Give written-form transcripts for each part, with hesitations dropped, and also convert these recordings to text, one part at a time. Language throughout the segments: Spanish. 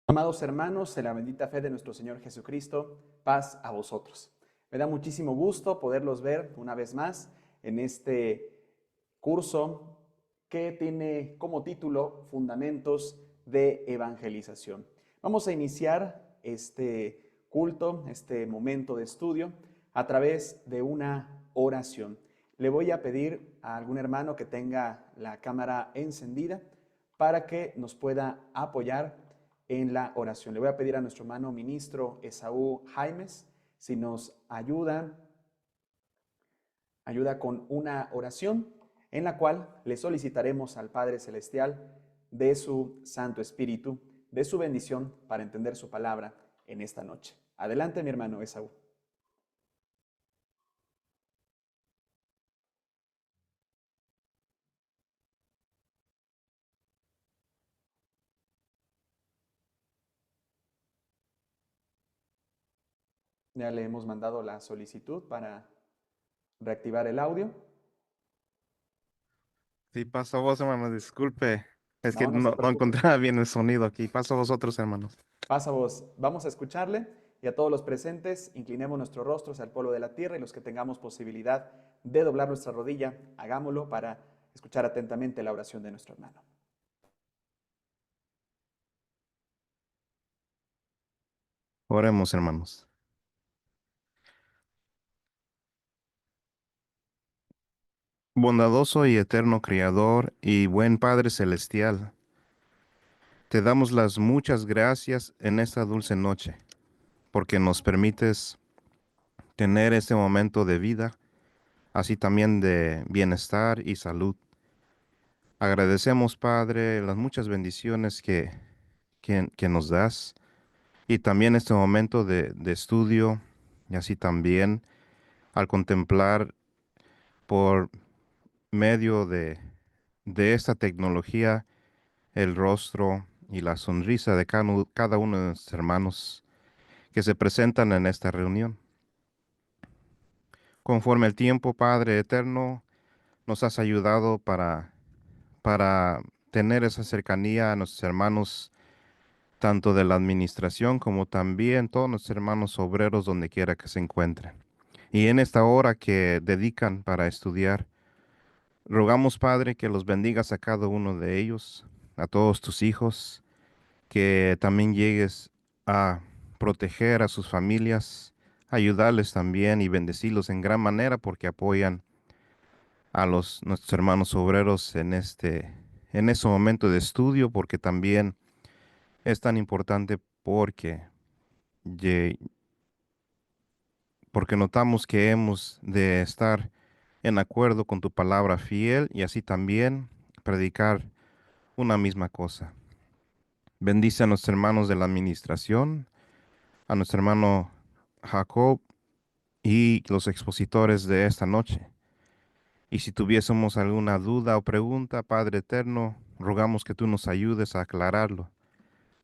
Amados hermanos, en la bendita fe de nuestro Señor Jesucristo, paz a vosotros. Me da muchísimo gusto poderlos ver una vez más en este curso que tiene como título Fundamentos de Evangelización. Vamos a iniciar este culto, este momento de estudio, a través de una oración. Le voy a pedir a algún hermano que tenga la cámara encendida para que nos pueda apoyar en la oración. Le voy a pedir a nuestro hermano ministro Esaú Jaimes si nos ayuda con una oración en la cual le solicitaremos al Padre Celestial de su Santo Espíritu, de su bendición para entender su palabra en esta noche. Adelante, mi hermano Esaú. Ya le hemos mandado la solicitud para reactivar el audio. Sí, paso a vos, hermano, disculpe. Es que No, no se no preocupe. encontraba bien el sonido aquí. Paso a vosotros, hermanos. Pasa vos. Vamos a escucharle y a todos los presentes inclinemos nuestros rostros al pueblo de la tierra y los que tengamos posibilidad de doblar nuestra rodilla, hagámoslo para escuchar atentamente la oración de nuestro hermano. Oremos, hermanos. Bondadoso y eterno Creador y buen Padre Celestial, te damos las muchas gracias en esta dulce noche, porque nos permites tener este momento de vida, así también de bienestar y salud. Agradecemos, Padre, las muchas bendiciones que nos das y también este momento de estudio y así también al contemplar por medio de esta tecnología el rostro y la sonrisa de cada uno de nuestros hermanos que se presentan en esta reunión. Conforme el tiempo, Padre eterno, nos has ayudado para tener esa cercanía a nuestros hermanos, tanto de la administración como también todos nuestros hermanos obreros donde quiera que se encuentren. Y en esta hora que dedican para estudiar, rogamos, Padre, que los bendigas a cada uno de ellos, a todos tus hijos, que también llegues a proteger a sus familias, ayudarles también y bendecirlos en gran manera porque apoyan a nuestros hermanos obreros en ese momento de estudio, porque también es tan importante ye- porque notamos que hemos de estar en acuerdo con tu palabra fiel y así también predicar una misma cosa. Bendice a nuestros hermanos de la administración, a nuestro hermano Jacob y los expositores de esta noche. Y si tuviésemos alguna duda o pregunta, Padre eterno, rogamos que tú nos ayudes a aclararlo,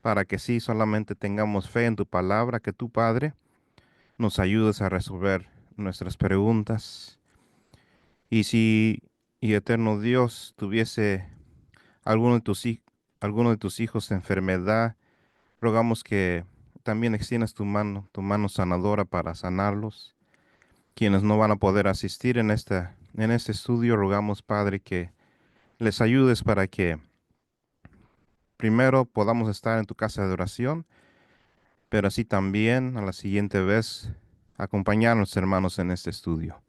para que sí solamente tengamos fe en tu palabra, que tú, Padre, nos ayudes a resolver nuestras preguntas. Y si, y eterno Dios, tuviese alguno de alguno de tus hijos enfermedad, rogamos que también extiendas tu mano sanadora para sanarlos. Quienes no van a poder asistir en este estudio, rogamos, Padre, que les ayudes para que primero podamos estar en tu casa de oración, pero así también a la siguiente vez acompañar a nuestros hermanos en este estudio.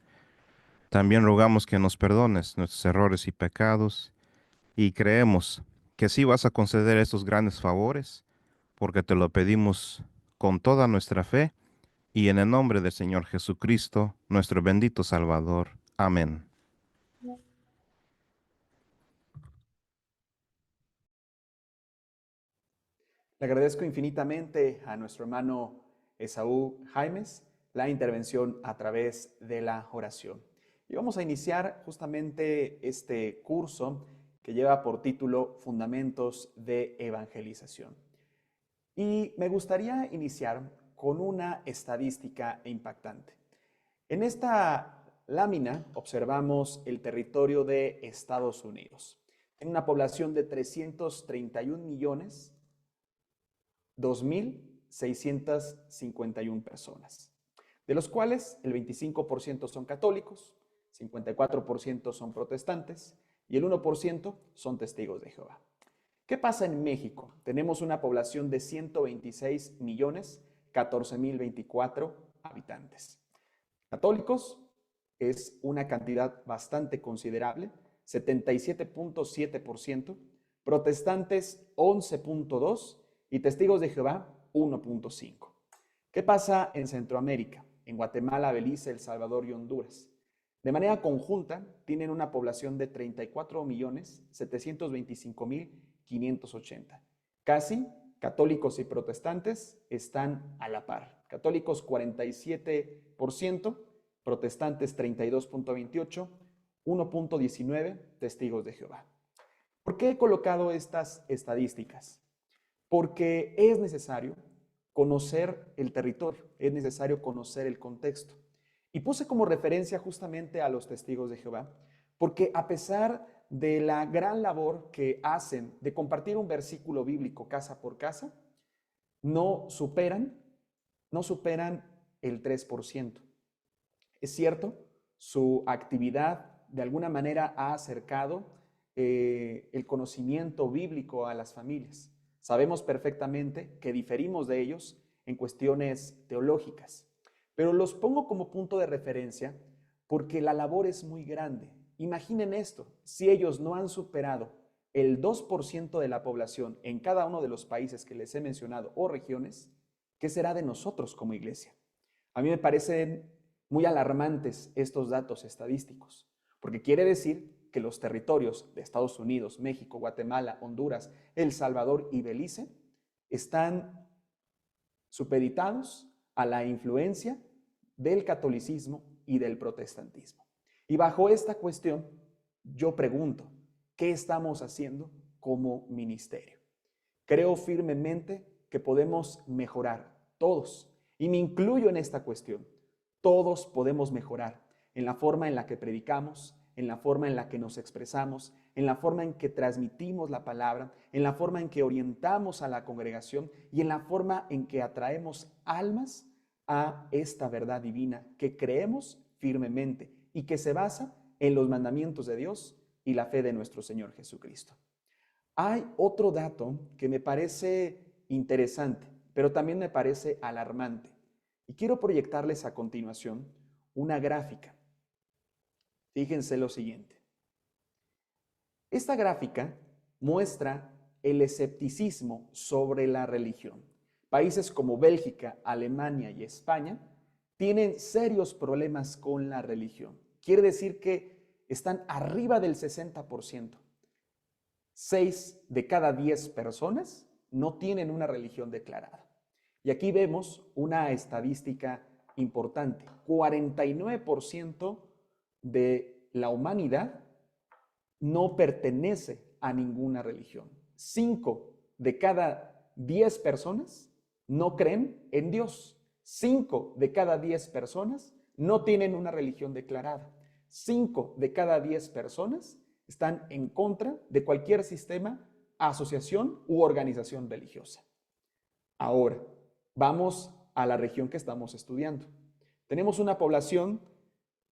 También rogamos que nos perdones nuestros errores y pecados y creemos que sí vas a conceder estos grandes favores porque te lo pedimos con toda nuestra fe y en el nombre del Señor Jesucristo, nuestro bendito Salvador. Amén. Le agradezco infinitamente a nuestro hermano Esaú Jaimes la intervención a través de la oración. Y vamos a iniciar justamente este curso que lleva por título Fundamentos de Evangelización. Y me gustaría iniciar con una estadística impactante. En esta lámina observamos el territorio de Estados Unidos. Tiene una población de 331 millones 2,651 personas, de los cuales el 25% son católicos, 54% son protestantes y el 1% son testigos de Jehová. ¿Qué pasa en México? Tenemos una población de 126,014,024 habitantes. Católicos es una cantidad bastante considerable, 77.7%, protestantes 11.2% y testigos de Jehová 1.5%. ¿Qué pasa en Centroamérica? En Guatemala, Belice, El Salvador y Honduras. De manera conjunta, tienen una población de 34,725,580. Casi católicos y protestantes están a la par. Católicos 47%, protestantes 32.28%, 1.19% testigos de Jehová. ¿Por qué he colocado estas estadísticas? Porque es necesario conocer el territorio, es necesario conocer el contexto. Y puse como referencia justamente a los testigos de Jehová, porque a pesar de la gran labor que hacen de compartir un versículo bíblico casa por casa, no superan el 3%. Es cierto, su actividad de alguna manera ha acercado el conocimiento bíblico a las familias. Sabemos perfectamente que diferimos de ellos en cuestiones teológicas, pero los pongo como punto de referencia porque la labor es muy grande. Imaginen esto, si ellos no han superado el 2% de la población en cada uno de los países que les he mencionado o regiones, ¿qué será de nosotros como iglesia? A mí me parecen muy alarmantes estos datos estadísticos, porque quiere decir que los territorios de Estados Unidos, México, Guatemala, Honduras, El Salvador y Belice están supeditados a la influencia del catolicismo y del protestantismo. Y bajo esta cuestión, yo pregunto, ¿qué estamos haciendo como ministerio? Creo firmemente que podemos mejorar todos, y me incluyo en esta cuestión. Todos podemos mejorar en la forma en la que predicamos, en la forma en la que nos expresamos, en la forma en que transmitimos la palabra, en la forma en que orientamos a la congregación y en la forma en que atraemos almas a esta verdad divina que creemos firmemente y que se basa en los mandamientos de Dios y la fe de nuestro Señor Jesucristo. Hay otro dato que me parece interesante, pero también me parece alarmante. Y quiero proyectarles a continuación una gráfica. Fíjense lo siguiente. Esta gráfica muestra el escepticismo sobre la religión. Países como Bélgica, Alemania y España tienen serios problemas con la religión. Quiere decir que están arriba del 60%. 6 de cada 10 personas no tienen una religión declarada. Y aquí vemos una estadística importante. 49% de la humanidad no pertenece a ninguna religión. 5 de cada 10 personas no creen en Dios. 5 de cada 10 personas no tienen una religión declarada. 5 de cada 10 personas están en contra de cualquier sistema, asociación u organización religiosa. Ahora, vamos a la región que estamos estudiando. Tenemos una población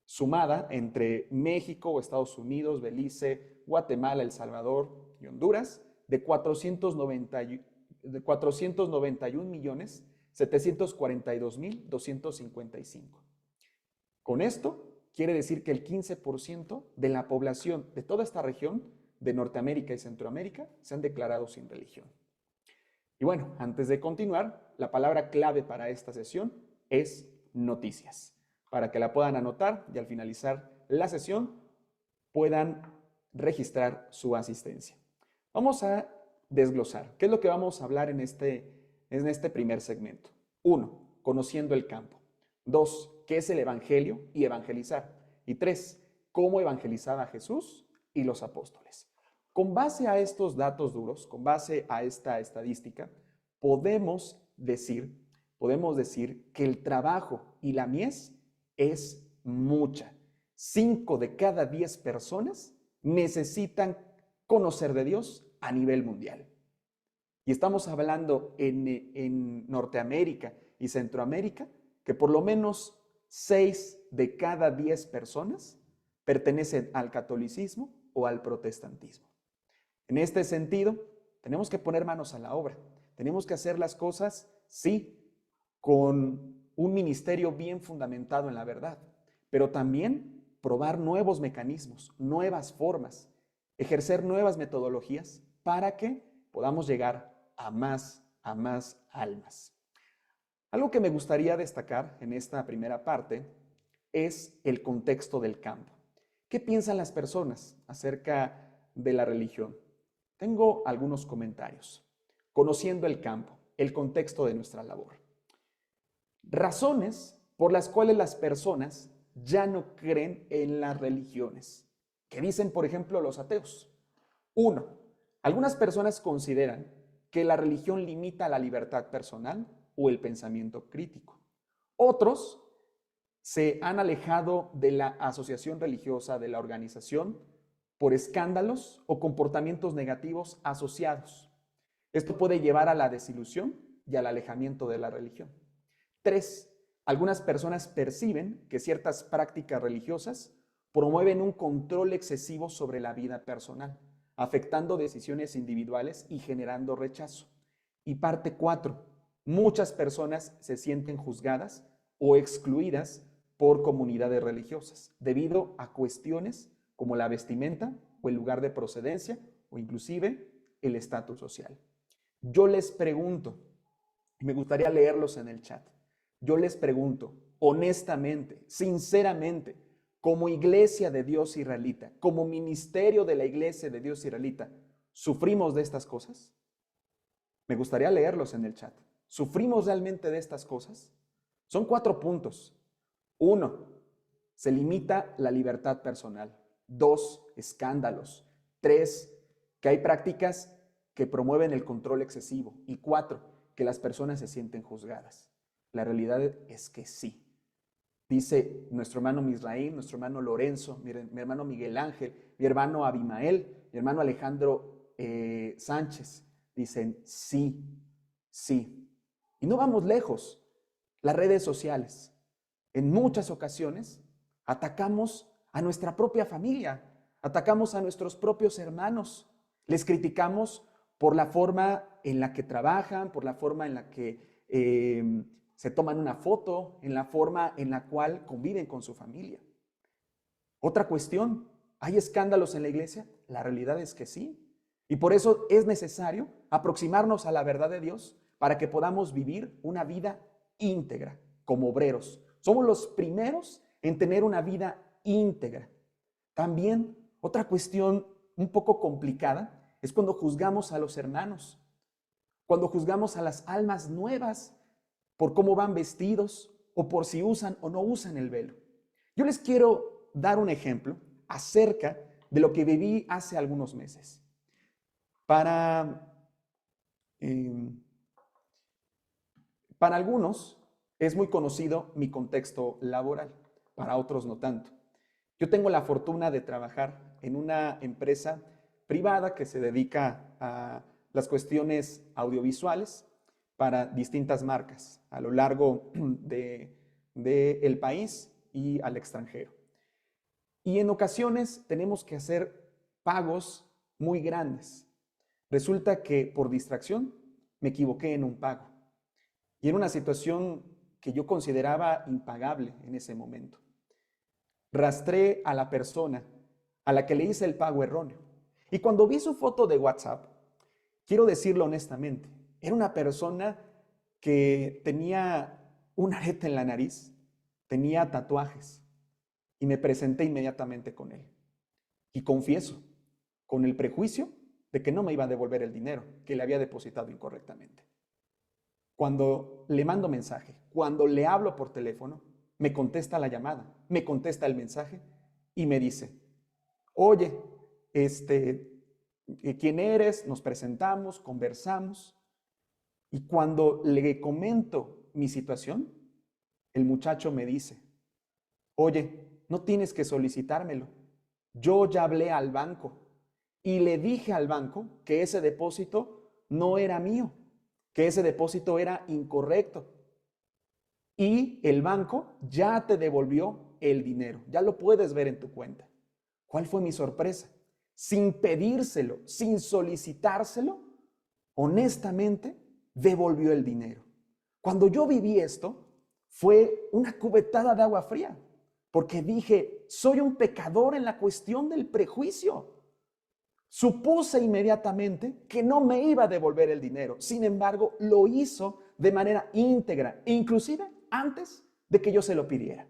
sumada entre México o Estados Unidos, Belice, Guatemala, El Salvador y Honduras de 491,742,255. Con esto, quiere decir que el 15% de la población de toda esta región de Norteamérica y Centroamérica se han declarado sin religión. Y bueno, antes de continuar, la palabra clave para esta sesión es noticias, para que la puedan anotar y al finalizar la sesión puedan registrar su asistencia. Vamos a desglosar. ¿Qué es lo que vamos a hablar en este primer segmento? 1. Conociendo el campo. 2. ¿Qué es el evangelio y evangelizar? Y 3. ¿Cómo evangelizaba Jesús y los apóstoles? Con base a estos datos duros, con base a esta estadística, podemos decir que el trabajo y la mies es mucha. 5 de cada 10 personas necesitan conocer de Dios a nivel mundial. Y estamos hablando en Norteamérica y Centroamérica que por lo menos 6 de cada 10 personas pertenecen al catolicismo o al protestantismo. En este sentido, tenemos que poner manos a la obra. Tenemos que hacer las cosas, sí, con un ministerio bien fundamentado en la verdad, pero también probar nuevos mecanismos, nuevas formas, ejercer nuevas metodologías para que podamos llegar a más almas. Algo que me gustaría destacar en esta primera parte es el contexto del campo. ¿Qué piensan las personas acerca de la religión? Tengo algunos comentarios. Conociendo el campo, el contexto de nuestra labor. Razones por las cuales las personas ya no creen en las religiones. ¿Qué dicen, por ejemplo, los ateos? Uno, algunas personas consideran que la religión limita la libertad personal o el pensamiento crítico. Otros se han alejado de la asociación religiosa, de la organización, por escándalos o comportamientos negativos asociados. Esto puede llevar a la desilusión y al alejamiento de la religión. 3. Algunas personas perciben que ciertas prácticas religiosas promueven un control excesivo sobre la vida personal, afectando decisiones individuales y generando rechazo. Y parte 4. Muchas personas se sienten juzgadas o excluidas por comunidades religiosas debido a cuestiones como la vestimenta o el lugar de procedencia o inclusive el estatus social. Yo les pregunto, y me gustaría leerlos en el chat, yo les pregunto honestamente, sinceramente, como iglesia de Dios israelita, como ministerio de la iglesia de Dios israelita, ¿sufrimos de estas cosas? Me gustaría leerlos en el chat. ¿Sufrimos realmente de estas cosas? Son 4 puntos. 1, se limita la libertad personal. 2, escándalos. 3, que hay prácticas que promueven el control excesivo. Y 4, que las personas se sienten juzgadas. La realidad es que sí. Dice nuestro hermano Misraín, nuestro hermano Lorenzo, mi hermano Miguel Ángel, mi hermano Abimael, mi hermano Alejandro Sánchez. Dicen sí, sí. Y no vamos lejos. Las redes sociales. En muchas ocasiones atacamos a nuestra propia familia, atacamos a nuestros propios hermanos, les criticamos por la forma en la que trabajan, por la forma en la que se toman una foto, en la forma en la cual conviven con su familia. Otra cuestión, ¿hay escándalos en la iglesia? La realidad es que sí. Y por eso es necesario aproximarnos a la verdad de Dios para que podamos vivir una vida íntegra como obreros. Somos los primeros en tener una vida íntegra. También otra cuestión un poco complicada es cuando juzgamos a los hermanos, cuando juzgamos a las almas nuevas por cómo van vestidos o por si usan o no usan el velo. Yo les quiero dar un ejemplo acerca de lo que viví hace algunos meses. Para algunos es muy conocido mi contexto laboral, para otros no tanto. Yo tengo la fortuna de trabajar en una empresa privada que se dedica a las cuestiones audiovisuales para distintas marcas a lo largo del país y al extranjero. Y en ocasiones tenemos que hacer pagos muy grandes. Resulta que por distracción me equivoqué en un pago y en una situación que yo consideraba impagable en ese momento. Rastré a la persona a la que le hice el pago erróneo. Y cuando vi su foto de WhatsApp, quiero decirlo honestamente, era una persona que tenía un arete en la nariz, tenía tatuajes y me presenté inmediatamente con él. Y confieso, con el prejuicio de que no me iba a devolver el dinero que le había depositado incorrectamente. Cuando le mando mensaje, cuando le hablo por teléfono, me contesta la llamada, me contesta el mensaje y me dice, oye, ¿quién eres? Nos presentamos, conversamos. Y cuando le comento mi situación, el muchacho me dice, oye, no tienes que solicitármelo. Yo ya hablé al banco y le dije al banco que ese depósito no era mío, que ese depósito era incorrecto. Y el banco ya te devolvió el dinero. Ya lo puedes ver en tu cuenta. ¿Cuál fue mi sorpresa? Sin pedírselo, sin solicitárselo, honestamente, devolvió el dinero. Cuando yo viví esto, fue una cubetada de agua fría, porque dije, soy un pecador en la cuestión del prejuicio. Supuse inmediatamente que no me iba a devolver el dinero. Sin embargo, lo hizo de manera íntegra, inclusive antes de que yo se lo pidiera.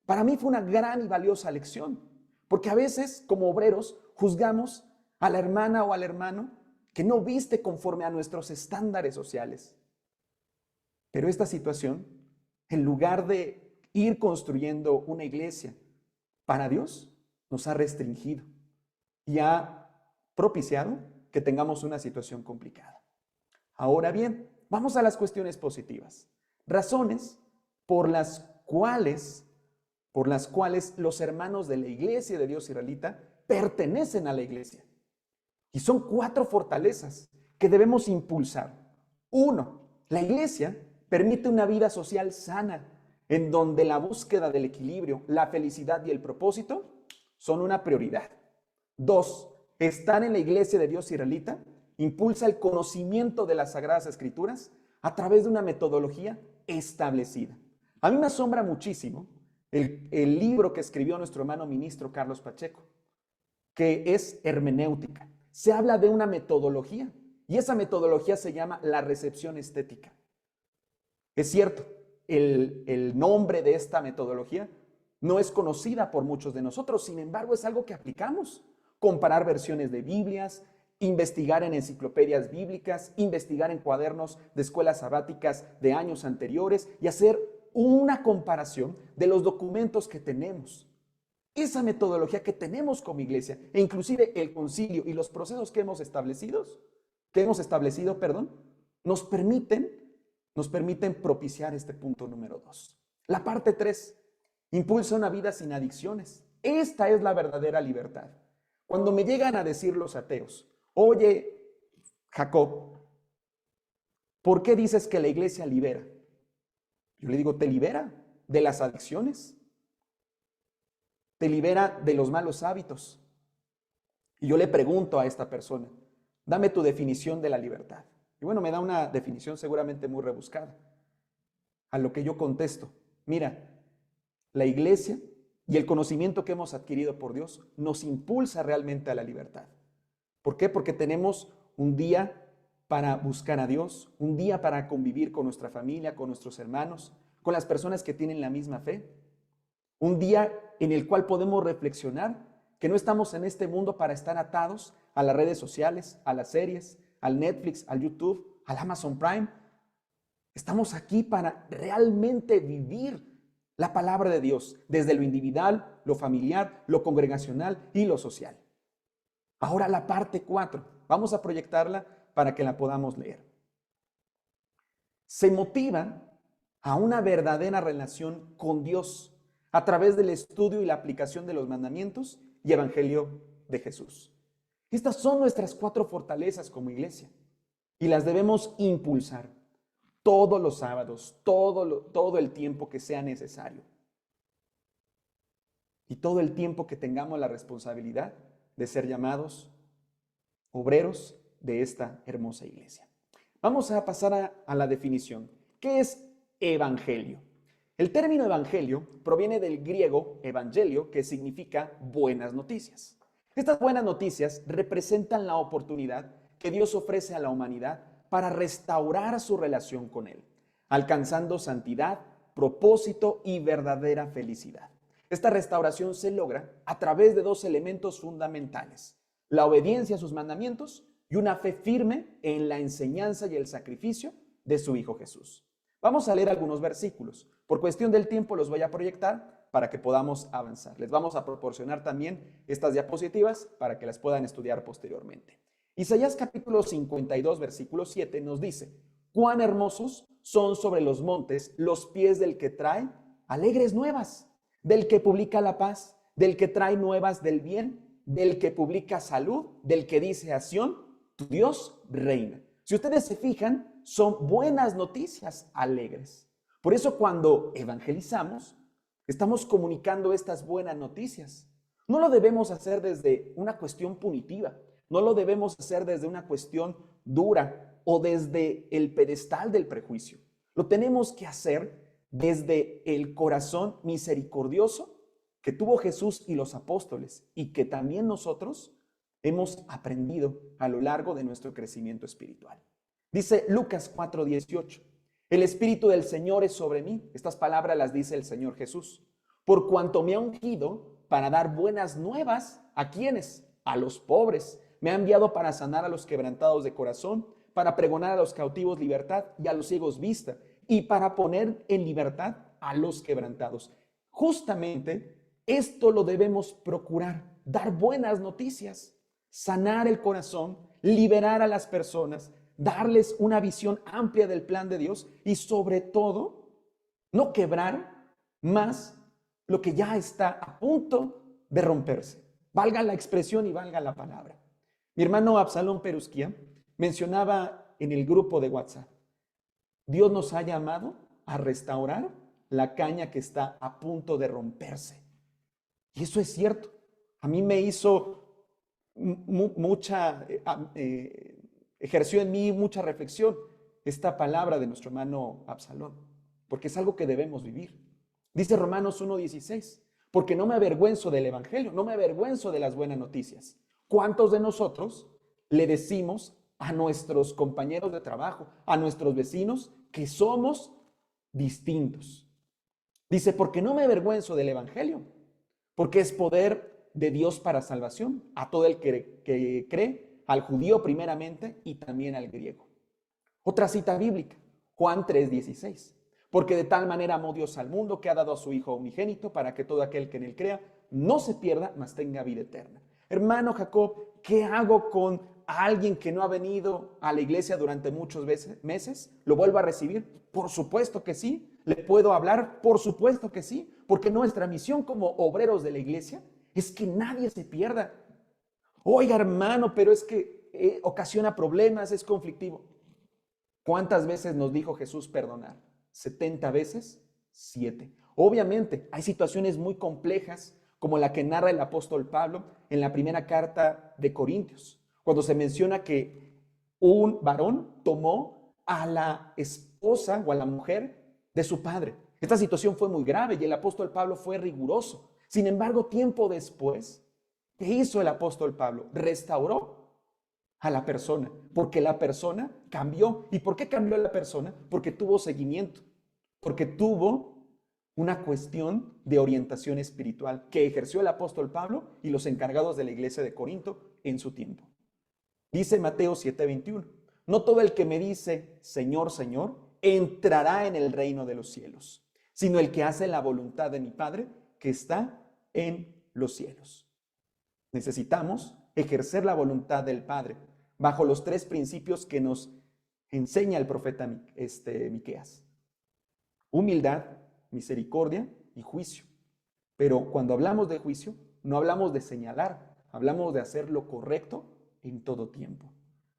Para mí fue una gran y valiosa lección, porque a veces como obreros juzgamos a la hermana o al hermano que no viste conforme a nuestros estándares sociales. Pero esta situación, en lugar de ir construyendo una iglesia para Dios, nos ha restringido y ha propiciado que tengamos una situación complicada. Ahora bien, vamos a las cuestiones positivas. Razones por las cuales los hermanos de la iglesia de Dios israelita pertenecen a la iglesia. Y son 4 fortalezas que debemos impulsar. 1, la iglesia permite una vida social sana, en donde la búsqueda del equilibrio, la felicidad y el propósito son una prioridad. 2, estar en la iglesia de Dios israelita impulsa el conocimiento de las Sagradas Escrituras a través de una metodología establecida. A mí me asombra muchísimo el libro que escribió nuestro hermano ministro Carlos Pacheco, que es hermenéutica. Se habla de una metodología y esa metodología se llama la recepción estética. Es cierto, el nombre de esta metodología no es conocida por muchos de nosotros, sin embargo es algo que aplicamos. Comparar versiones de Biblias, investigar en enciclopedias bíblicas, investigar en cuadernos de escuelas sabáticas de años anteriores y hacer una comparación de los documentos que tenemos. Esa metodología que tenemos como iglesia, e inclusive el concilio y los procesos que hemos establecido, nos permiten propiciar este punto número 2. La parte 3, impulsa una vida sin adicciones. Esta es la verdadera libertad. Cuando me llegan a decir los ateos, oye, Jacob, ¿por qué dices que la iglesia libera? Yo le digo, te libera de las adicciones, te libera de los malos hábitos. Y yo le pregunto a esta persona, dame tu definición de la libertad. Y bueno, me da una definición seguramente muy rebuscada. A lo que yo contesto, mira, la iglesia y el conocimiento que hemos adquirido por Dios nos impulsa realmente a la libertad. ¿Por qué? Porque tenemos un día para buscar a Dios, un día para convivir con nuestra familia, con nuestros hermanos, con las personas que tienen la misma fe. Un día en el cual podemos reflexionar que no estamos en este mundo para estar atados a las redes sociales, a las series, al Netflix, al YouTube, al Amazon Prime. Estamos aquí para realmente vivir la palabra de Dios desde lo individual, lo familiar, lo congregacional y lo social. Ahora la parte 4, vamos a proyectarla para que la podamos leer. Se motiva a una verdadera relación con Dios a través del estudio y la aplicación de los mandamientos y evangelio de Jesús. Estas son nuestras 4 fortalezas como iglesia y las debemos impulsar todos los sábados, todo el tiempo que sea necesario y todo el tiempo que tengamos la responsabilidad de ser llamados obreros de esta hermosa iglesia. Vamos a pasar a la definición. ¿Qué es evangelio? El término evangelio proviene del griego evangelio, que significa buenas noticias. Estas buenas noticias representan la oportunidad que Dios ofrece a la humanidad para restaurar su relación con Él, alcanzando santidad, propósito y verdadera felicidad. Esta restauración se logra a través de 2 elementos fundamentales: la obediencia a sus mandamientos y una fe firme en la enseñanza y el sacrificio de su Hijo Jesús. Vamos a leer algunos versículos. Por cuestión del tiempo los voy a proyectar para que podamos avanzar. Les vamos a proporcionar también estas diapositivas para que las puedan estudiar posteriormente. Isaías capítulo 52, versículo 7 nos dice: cuán hermosos son sobre los montes los pies del que trae alegres nuevas, del que publica la paz, del que trae nuevas del bien, del que publica salud, del que dice a Sión, tu Dios reina. Si ustedes se fijan, son buenas noticias alegres. Por eso cuando evangelizamos, estamos comunicando estas buenas noticias. No lo debemos hacer desde una cuestión punitiva, no lo debemos hacer desde una cuestión dura o desde el pedestal del prejuicio. Lo tenemos que hacer desde el corazón misericordioso que tuvo Jesús y los apóstoles y que también nosotros hemos aprendido a lo largo de nuestro crecimiento espiritual. Dice Lucas 4:18, el Espíritu del Señor es sobre mí. Estas palabras las dice el Señor Jesús. Por cuanto me ha ungido para dar buenas nuevas, ¿a quiénes? A los pobres. Me ha enviado para sanar a los quebrantados de corazón, para pregonar a los cautivos libertad y a los ciegos vista, y para poner en libertad a los quebrantados. Justamente esto lo debemos procurar, dar buenas noticias, sanar el corazón, liberar a las personas, darles una visión amplia del plan de Dios y sobre todo no quebrar más lo que ya está a punto de romperse. Valga la expresión y valga la palabra. Mi hermano Absalón Perusquía mencionaba en el grupo de WhatsApp, Dios nos ha llamado a restaurar la caña que está a punto de romperse. Y eso es cierto. A mí me hizo ejerció en mí mucha reflexión esta palabra de nuestro hermano Absalón, porque es algo que debemos vivir. Dice Romanos 1:16, porque no me avergüenzo del evangelio, no me avergüenzo de las buenas noticias. ¿Cuántos de nosotros le decimos a nuestros compañeros de trabajo, a nuestros vecinos, que somos distintos? Dice, porque no me avergüenzo del evangelio, porque es poder de Dios para salvación a todo el que cree, al judío primeramente y también al griego. Otra cita bíblica, Juan 3:16, porque de tal manera amó Dios al mundo que ha dado a su Hijo unigénito para que todo aquel que en él crea no se pierda, mas tenga vida eterna. Hermano Jacob, ¿qué hago con alguien que no ha venido a la iglesia durante muchos meses? ¿Lo vuelvo a recibir? Por supuesto que sí. ¿Le puedo hablar? Por supuesto que sí. Porque nuestra misión como obreros de la iglesia es que nadie se pierda. Oiga, hermano, pero es que ocasiona problemas, es conflictivo. ¿Cuántas veces nos dijo Jesús perdonar? 70 veces 7. Obviamente, hay situaciones muy complejas como la que narra el apóstol Pablo en la primera carta de Corintios, cuando se menciona que un varón tomó a la esposa o a la mujer de su padre. Esta situación fue muy grave y el apóstol Pablo fue riguroso. Sin embargo, tiempo después, ¿qué hizo el apóstol Pablo? Restauró a la persona, porque la persona cambió. ¿Y por qué cambió la persona? Porque tuvo seguimiento, porque tuvo una cuestión de orientación espiritual que ejerció el apóstol Pablo y los encargados de la iglesia de Corinto en su tiempo. Dice Mateo 7:21, no todo el que me dice, Señor, Señor, entrará en el reino de los cielos, sino el que hace la voluntad de mi Padre que está en los cielos. Necesitamos ejercer la voluntad del Padre bajo los 3 principios que nos enseña el profeta Miqueas: humildad, misericordia y juicio. Pero cuando hablamos de juicio, no hablamos de señalar, hablamos de hacer lo correcto en todo tiempo.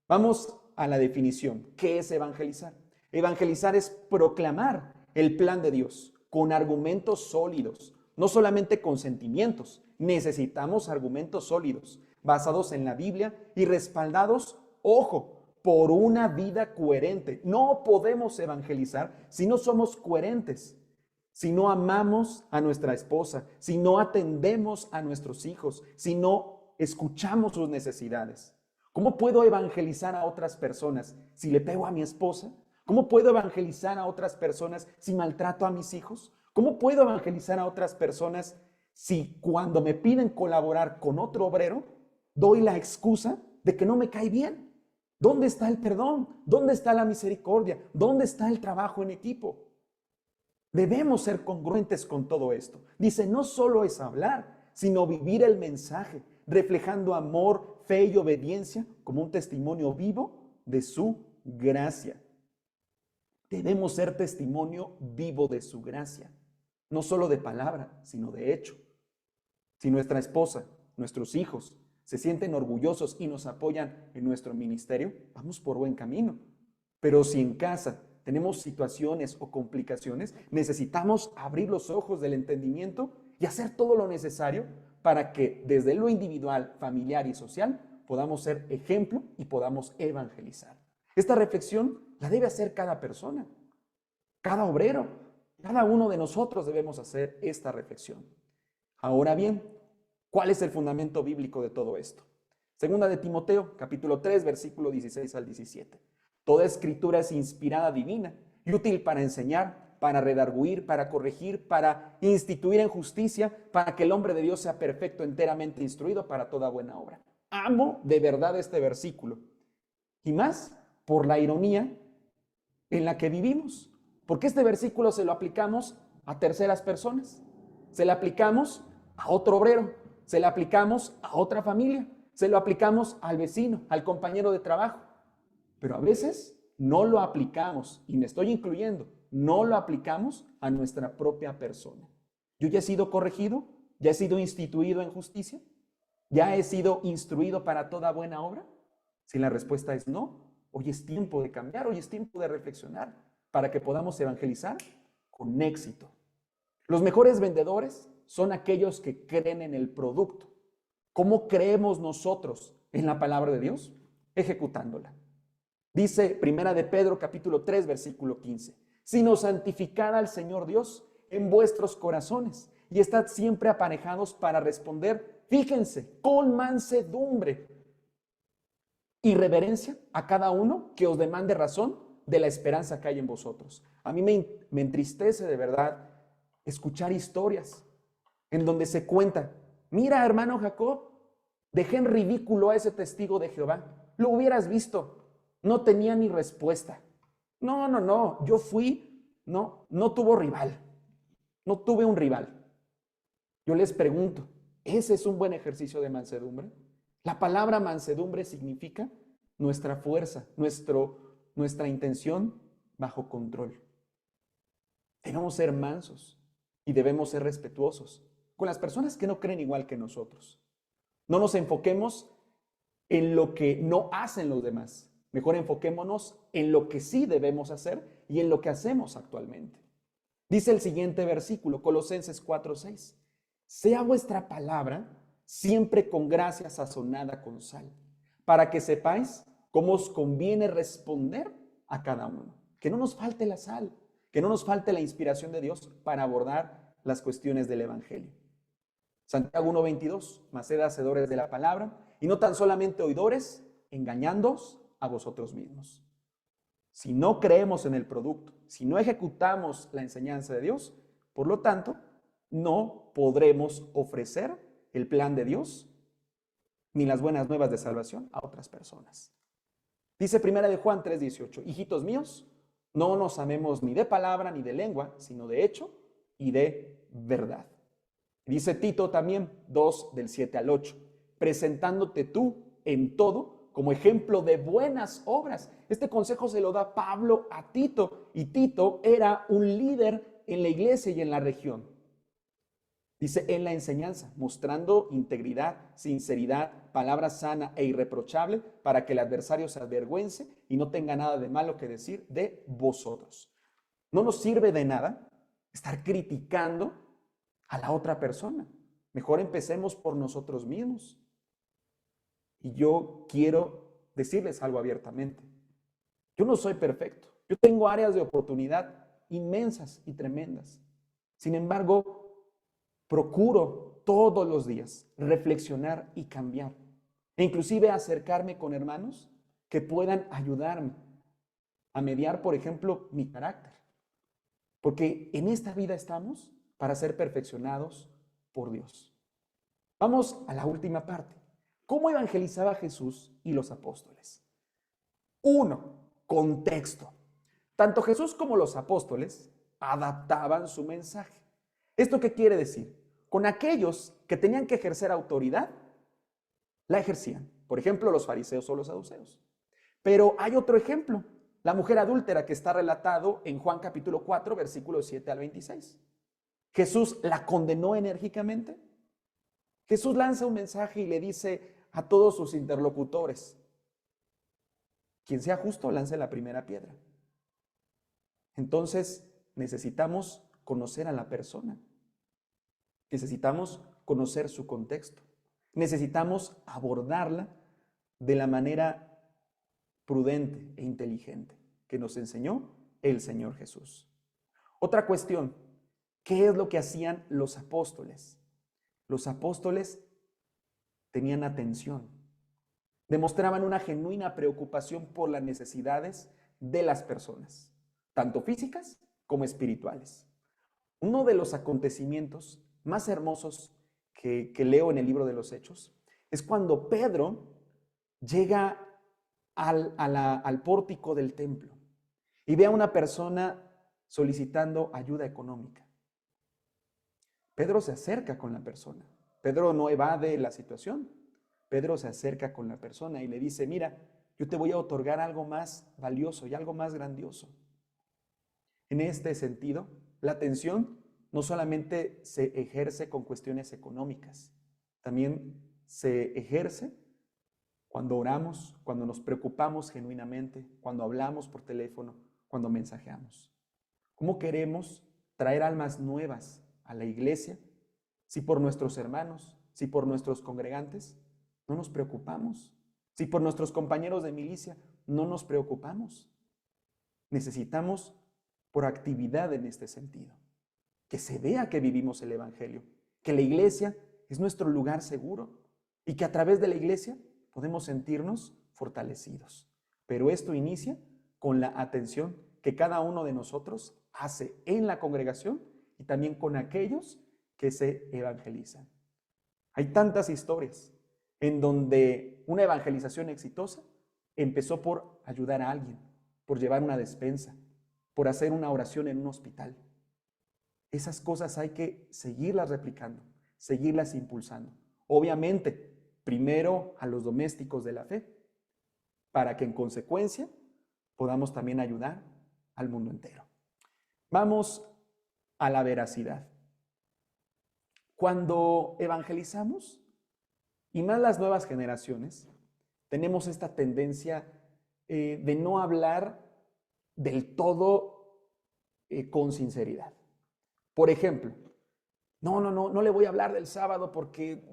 Vamos a la definición. ¿Qué es evangelizar? Evangelizar es proclamar el plan de Dios con argumentos sólidos, no solamente con sentimientos. Necesitamos argumentos sólidos, basados en la Biblia y respaldados, ojo, por una vida coherente. No podemos evangelizar si no somos coherentes, si no amamos a nuestra esposa, si no atendemos a nuestros hijos, si no escuchamos sus necesidades. ¿Cómo puedo evangelizar a otras personas si le pego a mi esposa? ¿Cómo puedo evangelizar a otras personas si maltrato a mis hijos? ¿Cómo puedo evangelizar a otras personas si cuando me piden colaborar con otro obrero, doy la excusa de que no me cae bien? ¿Dónde está el perdón? ¿Dónde está la misericordia? ¿Dónde está el trabajo en equipo? Debemos ser congruentes con todo esto. Dice, no solo es hablar, sino vivir el mensaje, reflejando amor, fe y obediencia como un testimonio vivo de su gracia. Debemos ser testimonio vivo de su gracia, no solo de palabra, sino de hecho. Si nuestra esposa, nuestros hijos se sienten orgullosos y nos apoyan en nuestro ministerio, vamos por buen camino. Pero si en casa tenemos situaciones o complicaciones, necesitamos abrir los ojos del entendimiento y hacer todo lo necesario para que desde lo individual, familiar y social podamos ser ejemplo y podamos evangelizar. Esta reflexión la debe hacer cada persona, cada obrero, cada uno de nosotros debemos hacer esta reflexión. Ahora bien, ¿cuál es el fundamento bíblico de todo esto? Segunda de Timoteo, capítulo 3, versículo 16 al 17. Toda escritura es inspirada divina y útil para enseñar, para redarguir, para corregir, para instituir en justicia, para que el hombre de Dios sea perfecto, enteramente instruido para toda buena obra. Amo de verdad este versículo. Y más por la ironía en la que vivimos. Porque este versículo se lo aplicamos a terceras personas. Se lo aplicamos a otro obrero. Se lo aplicamos a otra familia. Se lo aplicamos al vecino, al compañero de trabajo. Pero a veces no lo aplicamos, y me estoy incluyendo, no lo aplicamos a nuestra propia persona. Yo ya he sido corregido, ya he sido instituido en justicia, ya he sido instruido para toda buena obra. Si la respuesta es no, hoy es tiempo de cambiar, hoy es tiempo de reflexionar para que podamos evangelizar con éxito. Los mejores vendedores son aquellos que creen en el producto. ¿Cómo creemos nosotros en la palabra de Dios? Ejecutándola. Dice Primera de Pedro capítulo 3 versículo 15, sino santificad al Señor Dios en vuestros corazones y estad siempre aparejados para responder, fíjense, con mansedumbre y reverencia a cada uno que os demande razón de la esperanza que hay en vosotros. A mí me entristece de verdad escuchar historias en donde se cuenta, mira hermano Jacob, dejé en ridículo a ese testigo de Jehová, lo hubieras visto. No tenía ni respuesta. No, yo fui, no tuvo rival. No tuve un rival. Yo les pregunto, ¿ese es un buen ejercicio de mansedumbre? La palabra mansedumbre significa nuestra fuerza, nuestra intención bajo control. Debemos ser mansos y debemos ser respetuosos con las personas que no creen igual que nosotros. No nos enfoquemos en lo que no hacen los demás. Mejor enfoquémonos en lo que sí debemos hacer y en lo que hacemos actualmente. Dice el siguiente versículo, Colosenses 4:6. Sea vuestra palabra siempre con gracia sazonada con sal, para que sepáis cómo os conviene responder a cada uno. Que no nos falte la sal, que no nos falte la inspiración de Dios para abordar las cuestiones del Evangelio. Santiago 1:22, mas sed hacedores de la palabra y no tan solamente oidores, engañándoos a vosotros mismos. Si no creemos en el producto, si no ejecutamos la enseñanza de Dios, por lo tanto, no podremos ofrecer el plan de Dios ni las buenas nuevas de salvación a otras personas. Dice Primera de Juan 3:18, hijitos míos, no nos amemos ni de palabra ni de lengua, sino de hecho y de verdad. Dice Tito también 2 del 7 al 8, presentándote tú en todo como ejemplo de buenas obras. Este consejo se lo da Pablo a Tito, y Tito era un líder en la iglesia y en la región. Dice, en la enseñanza, mostrando integridad, sinceridad, palabra sana e irreprochable, para que el adversario se avergüence y no tenga nada de malo que decir de vosotros. No nos sirve de nada estar criticando a la otra persona. Mejor empecemos por nosotros mismos. Y yo quiero decirles algo abiertamente. Yo no soy perfecto. Yo tengo áreas de oportunidad inmensas y tremendas. Sin embargo, procuro todos los días reflexionar y cambiar. E inclusive acercarme con hermanos que puedan ayudarme a mediar, por ejemplo, mi carácter. Porque en esta vida estamos para ser perfeccionados por Dios. Vamos a la última parte. ¿Cómo evangelizaba Jesús y los apóstoles? 1. Contexto. Tanto Jesús como los apóstoles adaptaban su mensaje. ¿Esto qué quiere decir? Con aquellos que tenían que ejercer autoridad, la ejercían. Por ejemplo, los fariseos o los saduceos. Pero hay otro ejemplo. La mujer adúltera que está relatado en Juan capítulo 4, versículos 7 al 26. Jesús la condenó enérgicamente. Jesús lanza un mensaje y le dice a todos sus interlocutores. Quien sea justo, lance la primera piedra. Entonces, necesitamos conocer a la persona. Necesitamos conocer su contexto. Necesitamos abordarla de la manera prudente e inteligente que nos enseñó el Señor Jesús. Otra cuestión, ¿qué es lo que hacían los apóstoles? Los apóstoles tenían atención, demostraban una genuina preocupación por las necesidades de las personas, tanto físicas como espirituales. Uno de los acontecimientos más hermosos que leo en el libro de los Hechos es cuando Pedro llega al pórtico del templo y ve a una persona solicitando ayuda económica. Pedro se acerca con la persona. Pedro no evade la situación. Pedro se acerca con la persona y le dice, mira, yo te voy a otorgar algo más valioso y algo más grandioso. En este sentido, la atención no solamente se ejerce con cuestiones económicas, también se ejerce cuando oramos, cuando nos preocupamos genuinamente, cuando hablamos por teléfono, cuando mensajeamos. ¿Cómo queremos traer almas nuevas a la iglesia si por nuestros hermanos, si por nuestros congregantes no nos preocupamos? Si por nuestros compañeros de milicia no nos preocupamos. Necesitamos proactividad en este sentido. Que se vea que vivimos el Evangelio, que la iglesia es nuestro lugar seguro y que a través de la iglesia podemos sentirnos fortalecidos. Pero esto inicia con la atención que cada uno de nosotros hace en la congregación y también con aquellos que se evangelizan. Hay tantas historias en donde una evangelización exitosa empezó por ayudar a alguien, por llevar una despensa, por hacer una oración en un hospital. Esas cosas hay que seguirlas replicando, seguirlas impulsando. Obviamente, primero a los domésticos de la fe, para que en consecuencia podamos también ayudar al mundo entero. Vamos a la veracidad. Cuando evangelizamos, y más las nuevas generaciones, tenemos esta tendencia de no hablar del todo con sinceridad. Por ejemplo, no le voy a hablar del sábado porque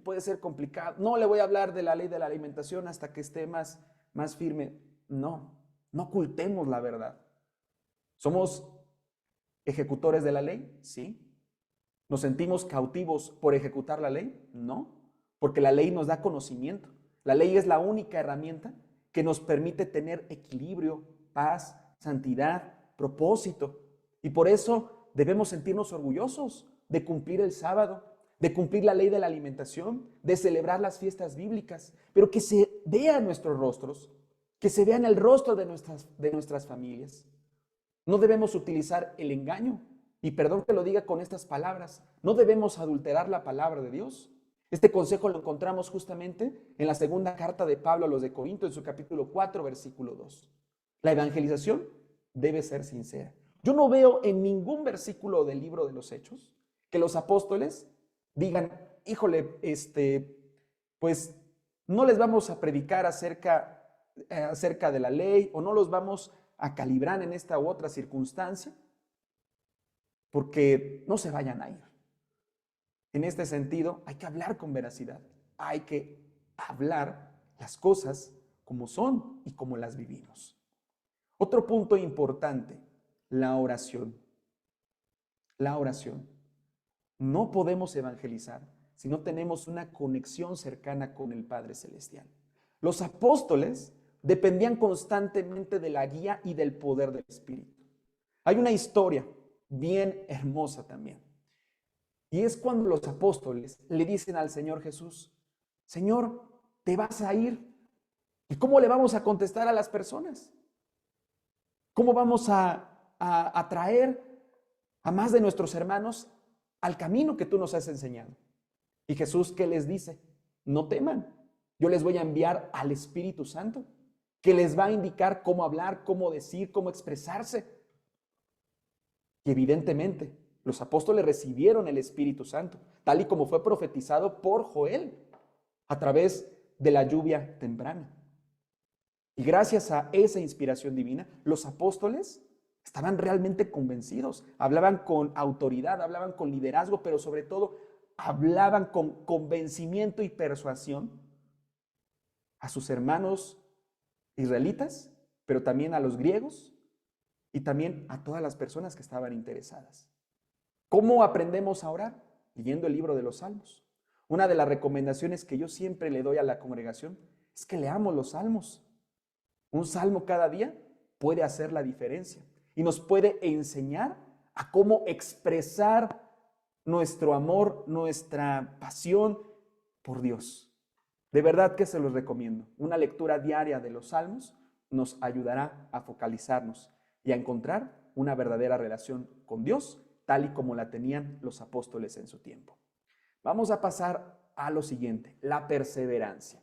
puede ser complicado. No le voy a hablar de la ley de la alimentación hasta que esté más firme. No ocultemos la verdad. ¿Somos ejecutores de la ley? Sí. ¿Nos sentimos cautivos por ejecutar la ley? No, porque la ley nos da conocimiento. La ley es la única herramienta que nos permite tener equilibrio, paz, santidad, propósito. Y por eso debemos sentirnos orgullosos de cumplir el sábado, de cumplir la ley de la alimentación, de celebrar las fiestas bíblicas, pero que se vea en nuestros rostros, que se vea en el rostro de nuestras familias. No debemos utilizar el engaño, y perdón que lo diga con estas palabras, no debemos adulterar la palabra de Dios. Este consejo lo encontramos justamente en la segunda carta de Pablo a los de Corinto, en su capítulo 4, versículo 2. La evangelización debe ser sincera. Yo no veo en ningún versículo del libro de los Hechos que los apóstoles digan, híjole, pues no les vamos a predicar acerca de la ley o no los vamos a calibrar en esta u otra circunstancia porque no se vayan a ir. En este sentido, hay que hablar con veracidad, hay que hablar las cosas como son y como las vivimos. Otro punto importante, la oración. La oración. No podemos evangelizar si no tenemos una conexión cercana con el Padre Celestial. Los apóstoles dependían constantemente de la guía y del poder del Espíritu. Hay una historia bien hermosa también. Y es cuando los apóstoles le dicen al Señor Jesús, Señor, te vas a ir. ¿Y cómo le vamos a contestar a las personas? ¿Cómo vamos a traer a más de nuestros hermanos al camino que tú nos has enseñado? Y Jesús, ¿qué les dice? No teman, yo les voy a enviar al Espíritu Santo, que les va a indicar cómo hablar, cómo decir, cómo expresarse. Y evidentemente, los apóstoles recibieron el Espíritu Santo, tal y como fue profetizado por Joel. a través de la lluvia temprana. Y gracias a esa inspiración divina, los apóstoles estaban realmente convencidos, hablaban con autoridad, hablaban con liderazgo, pero sobre todo hablaban con convencimiento y persuasión a sus hermanos israelitas, pero también a los griegos y también a todas las personas que estaban interesadas. ¿Cómo aprendemos a orar? Leyendo el libro de los Salmos. Una de las recomendaciones que yo siempre le doy a la congregación es que leamos los salmos. Un salmo cada día puede hacer la diferencia y nos puede enseñar a cómo expresar nuestro amor, nuestra pasión por Dios. De verdad que se los recomiendo. Una lectura diaria de los salmos nos ayudará a focalizarnos y a encontrar una verdadera relación con Dios, tal y como la tenían los apóstoles en su tiempo. Vamos a pasar a lo siguiente, la perseverancia.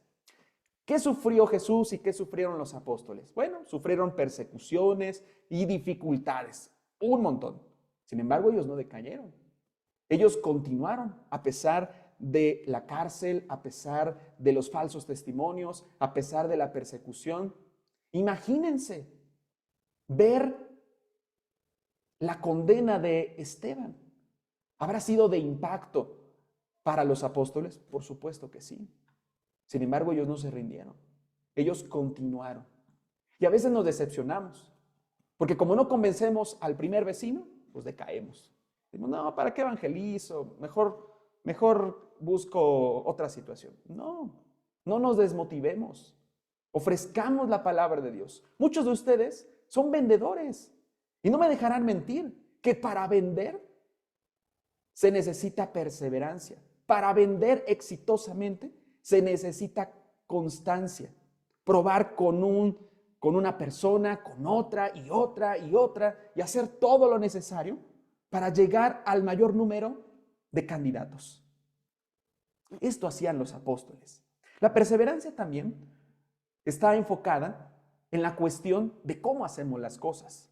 ¿Qué sufrió Jesús y qué sufrieron los apóstoles? Bueno, sufrieron persecuciones y dificultades, un montón. Sin embargo, ellos no decayeron. Ellos continuaron a pesar de la cárcel, a pesar de los falsos testimonios, a pesar de la persecución. Imagínense ver la condena de Esteban. ¿Habrá sido de impacto para los apóstoles? Por supuesto que sí. Sin embargo, ellos no se rindieron. Ellos continuaron. Y a veces nos decepcionamos, porque como no convencemos al primer vecino, pues decaemos. Decimos, no, ¿para qué evangelizo? Mejor busco otra situación. No nos desmotivemos. Ofrezcamos la palabra de Dios. Muchos de ustedes son vendedores y no me dejarán mentir que para vender se necesita perseverancia. Para vender exitosamente se necesita constancia. Probar con una persona, con otra y otra y otra y hacer todo lo necesario para llegar al mayor número de candidatos. Esto hacían los apóstoles. La perseverancia también está enfocada en la cuestión de cómo hacemos las cosas.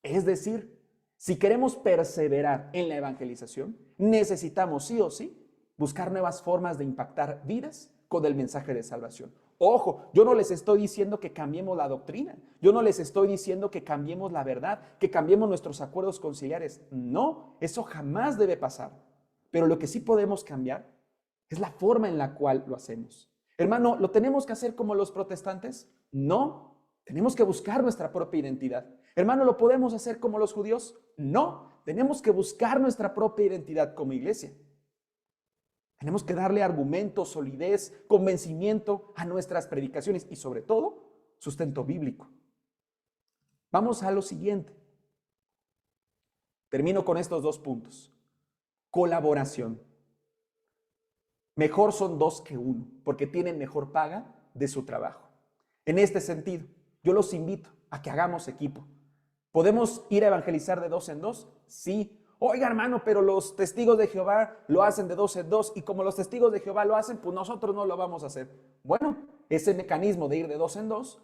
Es decir, si queremos perseverar en la evangelización, necesitamos sí o sí buscar nuevas formas de impactar vidas con el mensaje de salvación. Ojo, yo no les estoy diciendo que cambiemos la doctrina, yo no les estoy diciendo que cambiemos la verdad, que cambiemos nuestros acuerdos conciliares. No, eso jamás debe pasar. Pero lo que sí podemos cambiar es la forma en la cual lo hacemos. Hermano, ¿lo tenemos que hacer como los protestantes? No, tenemos que buscar nuestra propia identidad. Hermano, ¿lo podemos hacer como los judíos? No, tenemos que buscar nuestra propia identidad como iglesia. Tenemos que darle argumento, solidez, convencimiento a nuestras predicaciones y sobre todo, sustento bíblico. Vamos a lo siguiente. Termino con estos 2 puntos. Colaboración. Mejor son 2 que 1, porque tienen mejor paga de su trabajo. En este sentido, yo los invito a que hagamos equipo. ¿Podemos ir a evangelizar de 2 en 2? Sí. Oiga, hermano, pero los testigos de Jehová lo hacen de 2 en 2 y como los testigos de Jehová lo hacen, pues nosotros no lo vamos a hacer. Bueno, ese mecanismo de ir de 2 en 2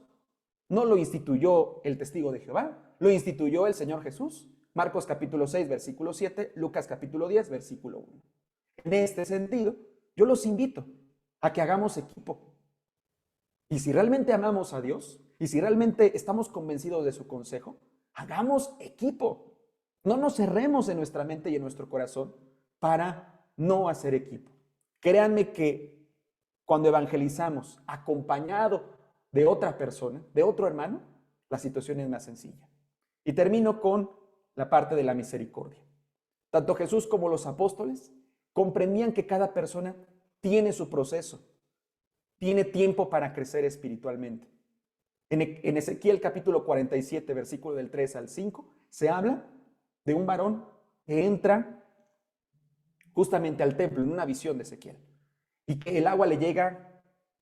no lo instituyó el testigo de Jehová, lo instituyó el Señor Jesús. Marcos capítulo 6, versículo 7, Lucas capítulo 10, versículo 1. En este sentido, yo los invito a que hagamos equipo. Y si realmente amamos a Dios y si realmente estamos convencidos de su consejo, hagamos equipo. No nos cerremos en nuestra mente y en nuestro corazón para no hacer equipo. Créanme que cuando evangelizamos acompañado de otra persona, de otro hermano, la situación es más sencilla. Y termino con la parte de la misericordia. Tanto Jesús como los apóstoles comprendían que cada persona tiene su proceso, tiene tiempo para crecer espiritualmente. En Ezequiel capítulo 47, versículo del 3 al 5, se habla de un varón que entra justamente al templo en una visión de Ezequiel y que el agua le llega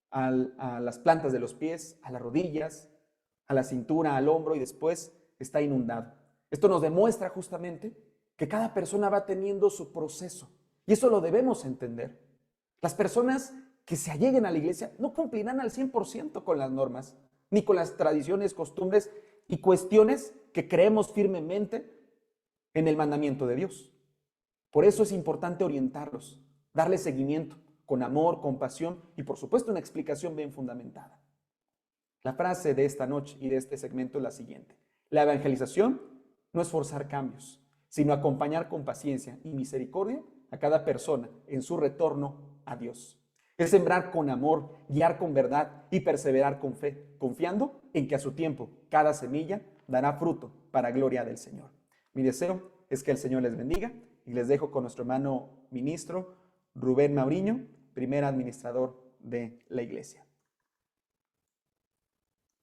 a las plantas de los pies, a las rodillas, a la cintura, al hombro y después está inundado. Esto nos demuestra justamente que cada persona va teniendo su proceso y eso lo debemos entender. Las personas que se alleguen a la iglesia no cumplirán al 100% con las normas, ni con las tradiciones, costumbres y cuestiones que creemos firmemente en el mandamiento de Dios. Por eso es importante orientarlos, darles seguimiento, con amor, compasión y por supuesto una explicación bien fundamentada. La frase de esta noche y de este segmento es la siguiente: la evangelización no es forzar cambios, sino acompañar con paciencia y misericordia a cada persona en su retorno a Dios. Es sembrar con amor, guiar con verdad y perseverar con fe, confiando en que a su tiempo cada semilla dará fruto para gloria del Señor. Mi deseo es que el Señor les bendiga y les dejo con nuestro hermano ministro Rubén Mauriño, primer administrador de la iglesia.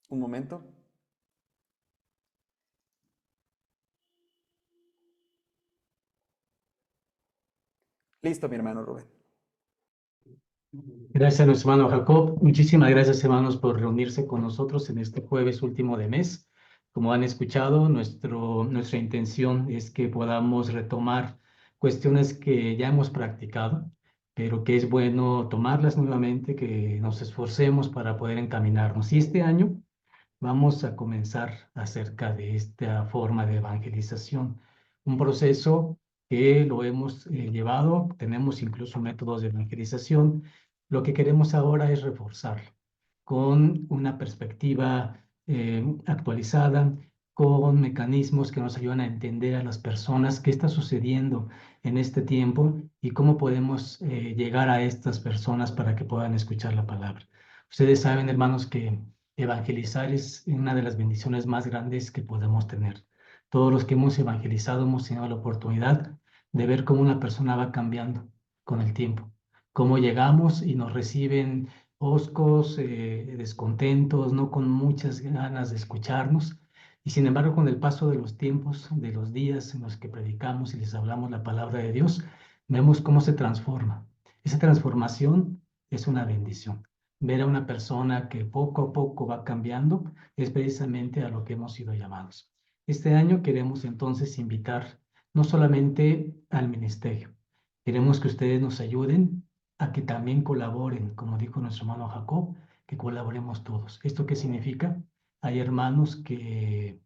Un momento. Listo, mi hermano Rubén. Gracias a nuestro hermano Jacob. Muchísimas gracias, hermanos, por reunirse con nosotros en este jueves último de mes. Como han escuchado, nuestra intención es que podamos retomar cuestiones que ya hemos practicado, pero que es bueno tomarlas nuevamente, que nos esforcemos para poder encaminarnos. Y este año vamos a comenzar acerca de esta forma de evangelización, un proceso que lo hemos llevado, tenemos incluso métodos de evangelización. Lo que queremos ahora es reforzarlo con una perspectiva actualizada, con mecanismos que nos ayudan a entender a las personas qué está sucediendo en este tiempo y cómo podemos llegar a estas personas para que puedan escuchar la palabra. Ustedes saben, hermanos, que evangelizar es una de las bendiciones más grandes que podemos tener. Todos los que hemos evangelizado hemos tenido la oportunidad de ver cómo una persona va cambiando con el tiempo, cómo llegamos y nos reciben hoscos, descontentos, no con muchas ganas de escucharnos. Y sin embargo, con el paso de los tiempos, de los días en los que predicamos y les hablamos la palabra de Dios, vemos cómo se transforma. Esa transformación es una bendición. Ver a una persona que poco a poco va cambiando es precisamente a lo que hemos sido llamados. Este año queremos entonces invitar no solamente al ministerio, queremos que ustedes nos ayuden a que también colaboren, como dijo nuestro hermano Jacob, que colaboremos todos. ¿Esto qué significa? Hay hermanos que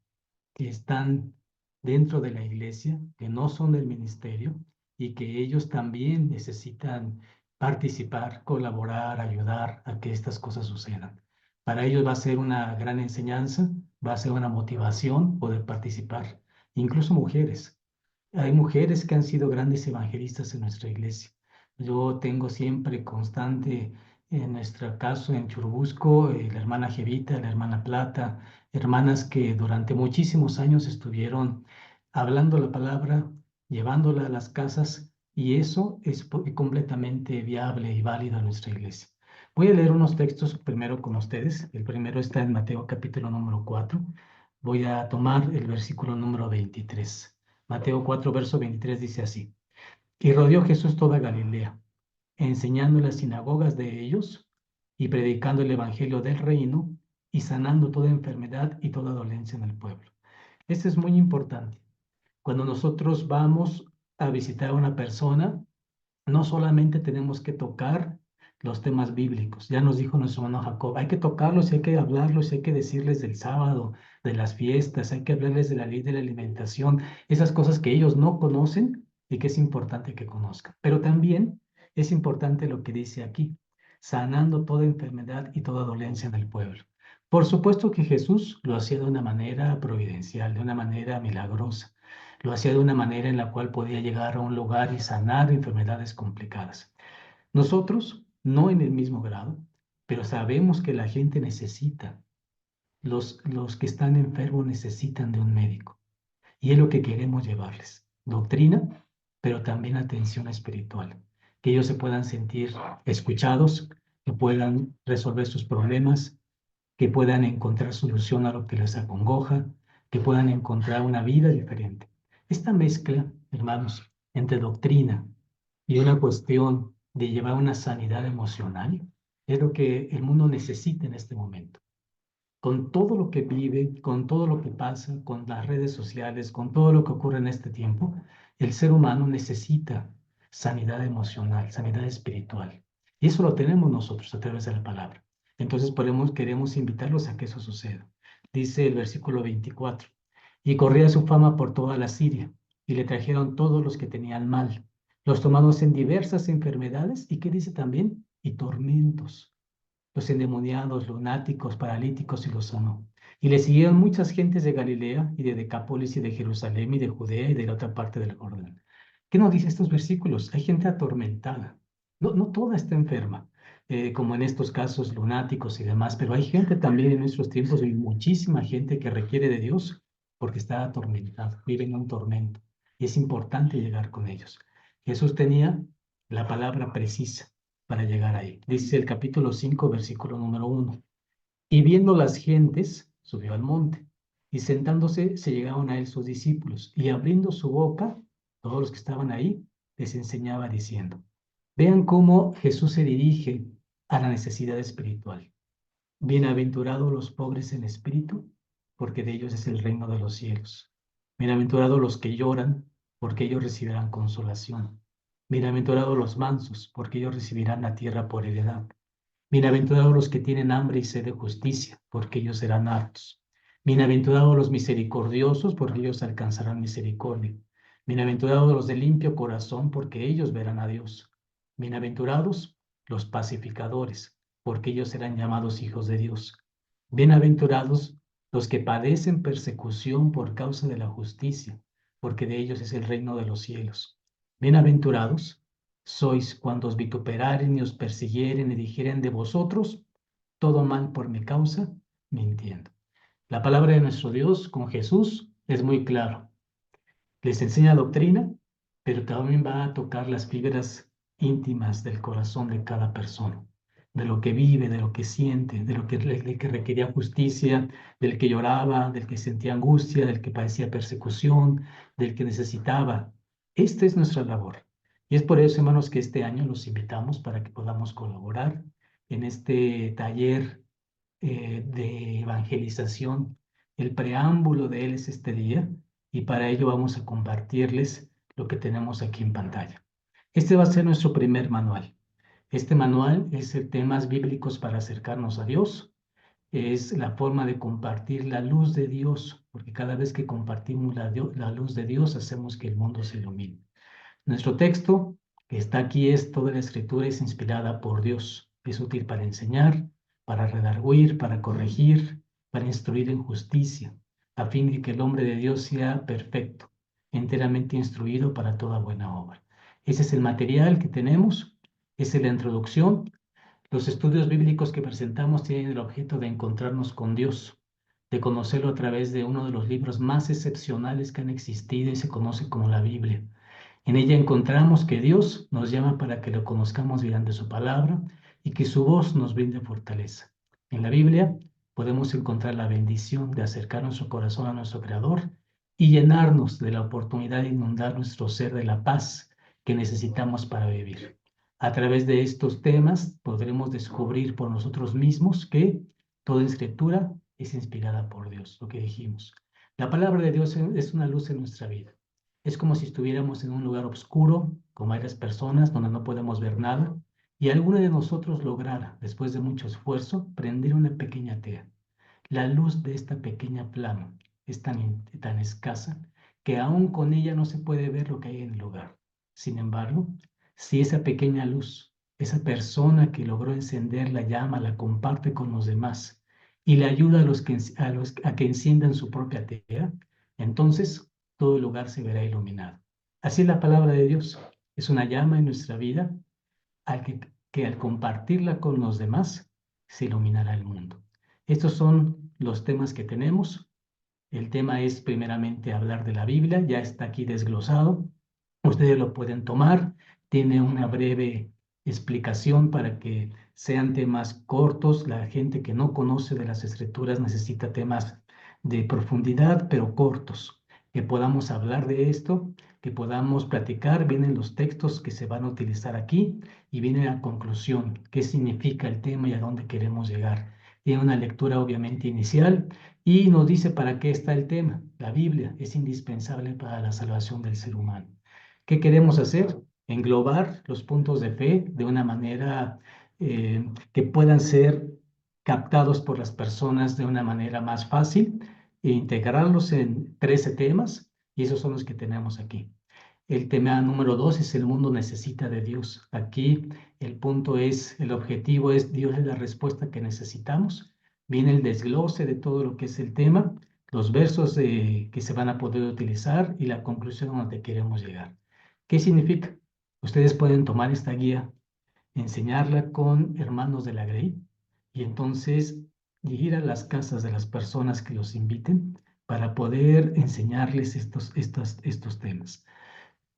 están dentro de la iglesia, que no son del ministerio y que ellos también necesitan participar, colaborar, ayudar a que estas cosas sucedan. Para ellos va a ser una gran enseñanza, va a ser una motivación poder participar. Incluso mujeres. Hay mujeres que han sido grandes evangelistas en nuestra iglesia. Yo tengo siempre constante, en nuestro caso en Churubusco, la hermana Jevita, la hermana Plata, hermanas que durante muchísimos años estuvieron hablando la palabra, llevándola a las casas, y eso es completamente viable y válido en nuestra iglesia. Voy a leer unos textos primero con ustedes. El primero está en Mateo capítulo número 4. Voy a tomar el versículo número 23. Mateo 4, verso 23 dice así: Y rodeó Jesús toda Galilea, enseñando en las sinagogas de ellos y predicando el evangelio del reino y sanando toda enfermedad y toda dolencia en el pueblo. Esto es muy importante. Cuando nosotros vamos a visitar a una persona, no solamente tenemos que tocar los temas bíblicos. Ya nos dijo nuestro hermano Jacob, hay que tocarlos, hay que hablarlos, hay que decirles del sábado, de las fiestas, hay que hablarles de la ley de la alimentación, esas cosas que ellos no conocen y que es importante que conozcan. Pero también es importante lo que dice aquí: sanando toda enfermedad y toda dolencia en el pueblo. Por supuesto que Jesús lo hacía de una manera providencial, de una manera milagrosa. Lo hacía de una manera en la cual podía llegar a un lugar y sanar enfermedades complicadas. Nosotros, no en el mismo grado, pero sabemos que la gente necesita, los que están enfermos necesitan de un médico. Y es lo que queremos llevarles: doctrina, pero también atención espiritual. Que ellos se puedan sentir escuchados, que puedan resolver sus problemas, que puedan encontrar solución a lo que les acongoja, que puedan encontrar una vida diferente. Esta mezcla, hermanos, entre doctrina y una cuestión de llevar una sanidad emocional es lo que el mundo necesita en este momento. Con todo lo que vive, con todo lo que pasa, con las redes sociales, con todo lo que ocurre en este tiempo, el ser humano necesita sanidad emocional, sanidad espiritual. Y eso lo tenemos nosotros a través de la palabra. Entonces queremos invitarlos a que eso suceda. Dice el versículo 24: y corría su fama por toda la Siria, y le trajeron todos los que tenían mal, los tomados en diversas enfermedades, ¿y qué dice también? Y tormentos. Los endemoniados, lunáticos, paralíticos y los sanó. Y le siguieron muchas gentes de Galilea y de Decápolis y de Jerusalén y de Judea y de la otra parte del Jordán. ¿Qué nos dice estos versículos? Hay gente atormentada. No toda está enferma, como en estos casos lunáticos y demás, pero hay gente también en nuestros tiempos, y muchísima gente que requiere de Dios porque está atormentada, vive en un tormento. Y es importante llegar con ellos. Jesús tenía la palabra precisa para llegar ahí. Dice el capítulo 5, versículo número 1. Y viendo las gentes, subió al monte. Y sentándose, se llegaron a él sus discípulos. Y abriendo su boca, todos los que estaban ahí, les enseñaba diciendo, vean cómo Jesús se dirige a la necesidad espiritual. Bienaventurados los pobres en espíritu, porque de ellos es el reino de los cielos. Bienaventurados los que lloran, porque ellos recibirán consolación. Bienaventurados los mansos, porque ellos recibirán la tierra por heredad. Bienaventurados los que tienen hambre y sed de justicia, porque ellos serán hartos. Bienaventurados los misericordiosos, porque ellos alcanzarán misericordia. Bienaventurados los de limpio corazón, porque ellos verán a Dios. Bienaventurados los pacificadores, porque ellos serán llamados hijos de Dios. Bienaventurados los que padecen persecución por causa de la justicia, porque de ellos es el reino de los cielos. Bienaventurados sois cuando os vituperaren y os persiguieren y dijeren de vosotros todo mal por mi causa, mintiendo. La palabra de nuestro Dios con Jesús es muy claro. Les enseña doctrina, pero también va a tocar las fibras íntimas del corazón de cada persona, de lo que vive, de lo que siente, del que requería justicia, del que lloraba, del que sentía angustia, del que padecía persecución, del que necesitaba. Esta es nuestra labor. Y es por eso, hermanos, que este año los invitamos para que podamos colaborar en este taller de evangelización. El preámbulo de él es este día y para ello vamos a compartirles lo que tenemos aquí en pantalla. Este va a ser nuestro primer manual. Este manual es de temas bíblicos para acercarnos a Dios. Es la forma de compartir la luz de Dios, porque cada vez que compartimos la luz de Dios hacemos que el mundo se ilumine. Nuestro texto que está aquí es toda la escritura es inspirada por Dios. Es útil para enseñar, para redarguir, para corregir, para instruir en justicia, a fin de que el hombre de Dios sea perfecto, enteramente instruido para toda buena obra. Ese es el material que tenemos, esa es la introducción. Los estudios bíblicos que presentamos tienen el objeto de encontrarnos con Dios, de conocerlo a través de uno de los libros más excepcionales que han existido y se conoce como la Biblia. En ella encontramos que Dios nos llama para que lo conozcamos mediante su palabra y que su voz nos brinde fortaleza. En la Biblia podemos encontrar la bendición de acercar nuestro corazón a nuestro Creador y llenarnos de la oportunidad de inundar nuestro ser de la paz que necesitamos para vivir. A través de estos temas podremos descubrir por nosotros mismos que toda escritura es inspirada por Dios, lo que dijimos. La palabra de Dios es una luz en nuestra vida. Es como si estuviéramos en un lugar oscuro, con varias personas, donde no podemos ver nada, y alguno de nosotros lograra, después de mucho esfuerzo, prender una pequeña tea. La luz de esta pequeña flama es tan escasa que aún con ella no se puede ver lo que hay en el lugar. Sin embargo, si esa pequeña luz, esa persona que logró encender la llama, la comparte con los demás y le ayuda a que enciendan su propia tea, entonces todo el lugar se verá iluminado. Así es la palabra de Dios. Es una llama en nuestra vida que al compartirla con los demás se iluminará el mundo. Estos son los temas que tenemos. El tema es primeramente hablar de la Biblia, ya está aquí desglosado. Ustedes lo pueden tomar. Tiene una breve explicación para que sean temas cortos. La gente que no conoce de las Escrituras necesita temas de profundidad, pero cortos. Que podamos hablar de esto, que podamos platicar. Vienen los textos que se van a utilizar aquí y viene la conclusión, qué significa el tema y a dónde queremos llegar. Tiene una lectura obviamente inicial y nos dice para qué está el tema. La Biblia es indispensable para la salvación del ser humano. ¿Qué queremos hacer? Englobar los puntos de fe de una manera que puedan ser captados por las personas de una manera más fácil e integrarlos en 13 temas, y esos son los que tenemos aquí. El tema número 2 es el mundo necesita de Dios. Aquí el punto es, el objetivo es Dios es la respuesta que necesitamos. Viene el desglose de todo lo que es el tema, los versos que se van a poder utilizar y la conclusión a donde queremos llegar. ¿Qué significa? Ustedes pueden tomar esta guía, enseñarla con hermanos de la Grey y entonces ir a las casas de las personas que los inviten para poder enseñarles estos temas.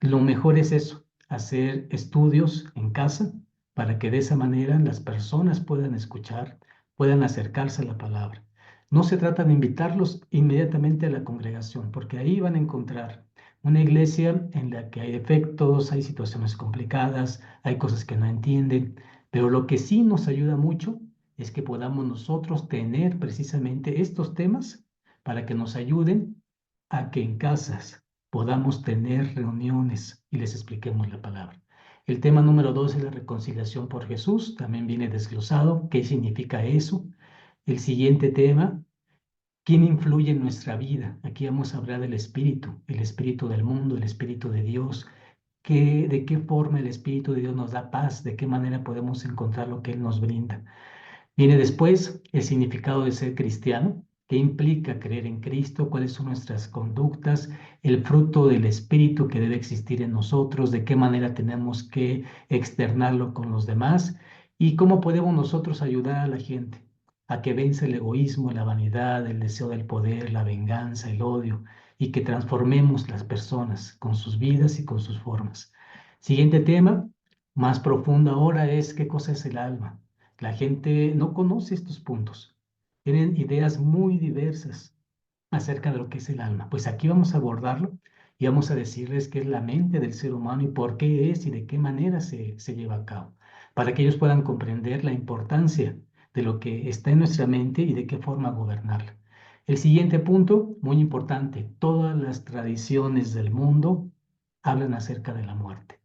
Lo mejor es eso, hacer estudios en casa para que de esa manera las personas puedan escuchar, puedan acercarse a la palabra. No se trata de invitarlos inmediatamente a la congregación, porque ahí van a encontrar una iglesia en la que hay defectos, hay situaciones complicadas, hay cosas que no entienden, pero lo que sí nos ayuda mucho es que podamos nosotros tener precisamente estos temas para que nos ayuden a que en casas podamos tener reuniones y les expliquemos la palabra. El tema número 2 es la reconciliación por Jesús, también viene desglosado, ¿qué significa eso? El siguiente tema, ¿quién influye en nuestra vida? Aquí vamos a hablar del el espíritu del mundo, el espíritu de Dios, de qué forma el espíritu de Dios nos da paz, de qué manera podemos encontrar lo que Él nos brinda. Viene después el significado de ser cristiano, qué implica creer en Cristo, cuáles son nuestras conductas, el fruto del Espíritu que debe existir en nosotros, de qué manera tenemos que externarlo con los demás y cómo podemos nosotros ayudar a la gente a que vence el egoísmo, la vanidad, el deseo del poder, la venganza, el odio y que transformemos las personas con sus vidas y con sus formas. Siguiente tema, más profundo ahora, es qué cosa es el alma. La gente no conoce estos puntos. Tienen ideas muy diversas acerca de lo que es el alma. Pues aquí vamos a abordarlo y vamos a decirles qué es la mente del ser humano y por qué es y de qué manera se lleva a cabo, para que ellos puedan comprender la importancia de lo que está en nuestra mente y de qué forma gobernarla. El siguiente punto, muy importante, todas las tradiciones del mundo hablan acerca de la muerte.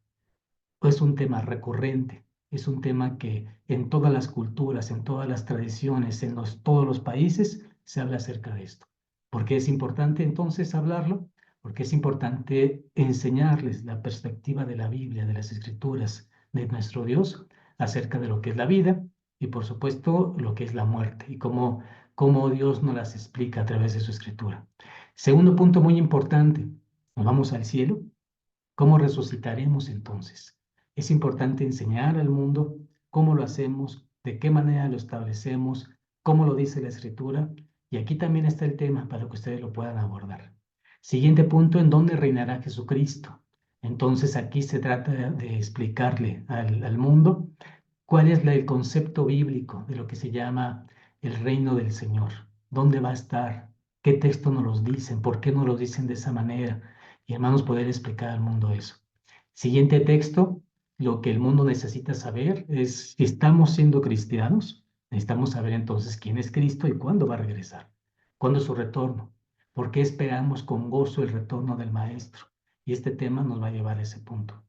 Es un tema recurrente, es un tema que en todas las culturas, en todas las tradiciones, todos los países se habla acerca de esto. ¿Por qué es importante entonces hablarlo? Porque es importante enseñarles la perspectiva de la Biblia, de las Escrituras, de nuestro Dios, acerca de lo que es la vida y por supuesto lo que es la muerte y cómo Dios nos las explica a través de su Escritura. Segundo punto muy importante, nos vamos al cielo. ¿Cómo resucitaremos entonces? Es importante enseñar al mundo cómo lo hacemos, de qué manera lo establecemos, cómo lo dice la Escritura. Y aquí también está el tema para que ustedes lo puedan abordar. Siguiente punto, ¿en dónde reinará Jesucristo? Entonces aquí se trata de explicarle al mundo cuál es el concepto bíblico de lo que se llama el reino del Señor. ¿Dónde va a estar? ¿Qué texto nos los dicen? ¿Por qué nos lo dicen de esa manera? Y hermanos, poder explicar al mundo eso. Siguiente texto, lo que el mundo necesita saber es si estamos siendo cristianos, necesitamos saber entonces quién es Cristo y cuándo va a regresar, cuándo es su retorno, por qué esperamos con gozo el retorno del Maestro. Y este tema nos va a llevar a ese punto.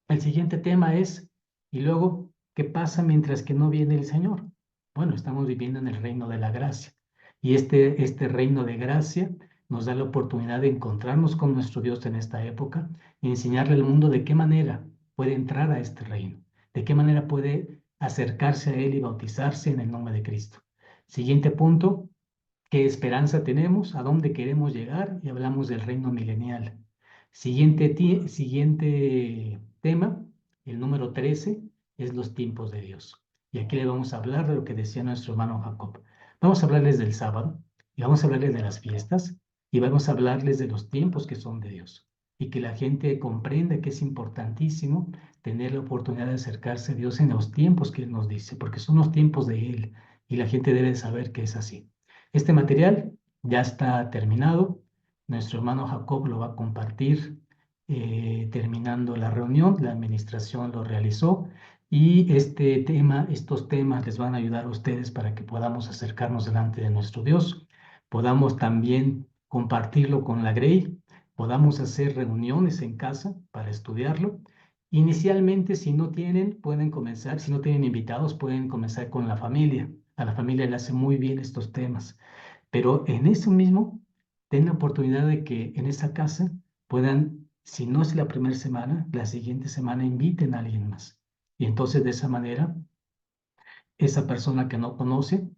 El siguiente tema es, y luego, ¿qué pasa mientras que no viene el Señor? Bueno, estamos viviendo en el reino de la gracia. Y este reino de gracia nos da la oportunidad de encontrarnos con nuestro Dios en esta época y enseñarle al mundo de qué manera puede entrar a este reino, de qué manera puede acercarse a Él y bautizarse en el nombre de Cristo. Siguiente punto, ¿qué esperanza tenemos? ¿A dónde queremos llegar? Y hablamos del reino milenial. Siguiente tema, el número 13, es los tiempos de Dios. Y aquí le vamos a hablar de lo que decía nuestro hermano Jacob. Vamos a hablarles del sábado, y vamos a hablarles de las fiestas, y vamos a hablarles de los tiempos que son de Dios. Y que la gente comprenda que es importantísimo tener la oportunidad de acercarse a Dios en los tiempos que Él nos dice, porque son los tiempos de Él, y la gente debe saber que es así. Este material ya está terminado. Nuestro hermano Jacob lo va a compartir terminando la reunión. La administración lo realizó y estos temas les van a ayudar a ustedes para que podamos acercarnos delante de nuestro Dios. Podamos también compartirlo con la Grey. Podamos hacer reuniones en casa para estudiarlo. Inicialmente, si no tienen, pueden comenzar. Si no tienen invitados, pueden comenzar con la familia. A la familia le hace muy bien estos temas. Pero en eso mismo, den la oportunidad de que en esa casa puedan Si no es la primera semana, la siguiente semana inviten a alguien más. Y entonces de esa manera, esa persona que no conoce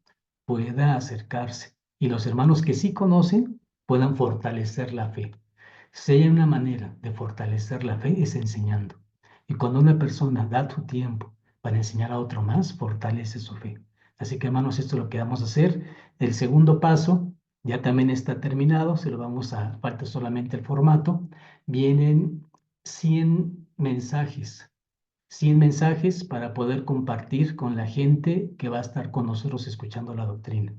pueda acercarse y los hermanos que sí conocen puedan fortalecer la fe. Si hay una manera de fortalecer la fe es enseñando. Y cuando una persona da su tiempo para enseñar a otro más, fortalece su fe. Así que hermanos, esto es lo que vamos a hacer. El segundo paso ya también está terminado, se lo vamos a, falta solamente el formato. Vienen 100 mensajes 100 mensajes para poder compartir con la gente que va a estar con nosotros escuchando la doctrina.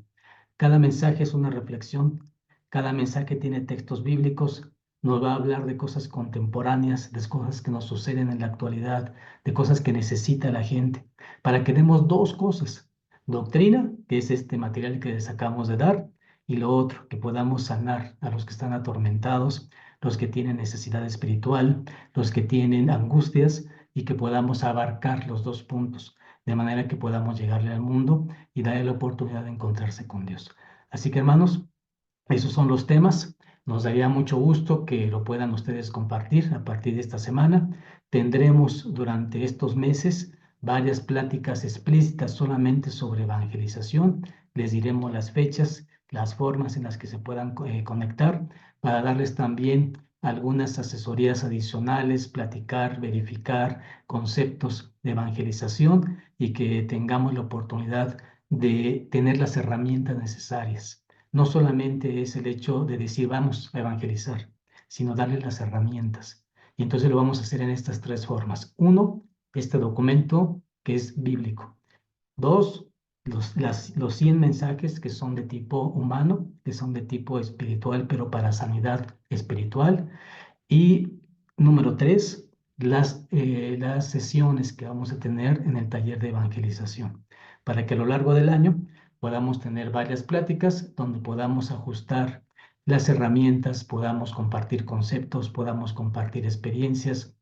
Cada mensaje es una reflexión, cada mensaje tiene textos bíblicos, nos va a hablar de cosas contemporáneas, de cosas que nos suceden en la actualidad, de cosas que necesita la gente, para que demos dos cosas, doctrina, que es este material que les acabamos de dar, y lo otro, que podamos sanar a los que están atormentados, los que tienen necesidad espiritual, los que tienen angustias, y que podamos abarcar los dos puntos, de manera que podamos llegarle al mundo y darle la oportunidad de encontrarse con Dios. Así que hermanos, esos son los temas. Nos daría mucho gusto que lo puedan ustedes compartir a partir de esta semana. Tendremos durante estos meses varias pláticas explícitas solamente sobre evangelización. Les diremos las fechas, las formas en las que se puedan conectar para darles también algunas asesorías adicionales, platicar, verificar conceptos de evangelización y que tengamos la oportunidad de tener las herramientas necesarias. No solamente es el hecho de decir vamos a evangelizar, sino darle las herramientas. Y entonces lo vamos a hacer en estas tres formas. Uno, este documento que es bíblico. Dos, los 100 mensajes que son de tipo humano, que son de tipo espiritual, pero para sanidad espiritual. Y número tres, las sesiones que vamos a tener en el taller de evangelización, para que a lo largo del año podamos tener varias pláticas donde podamos ajustar las herramientas, podamos compartir conceptos, podamos compartir experiencias,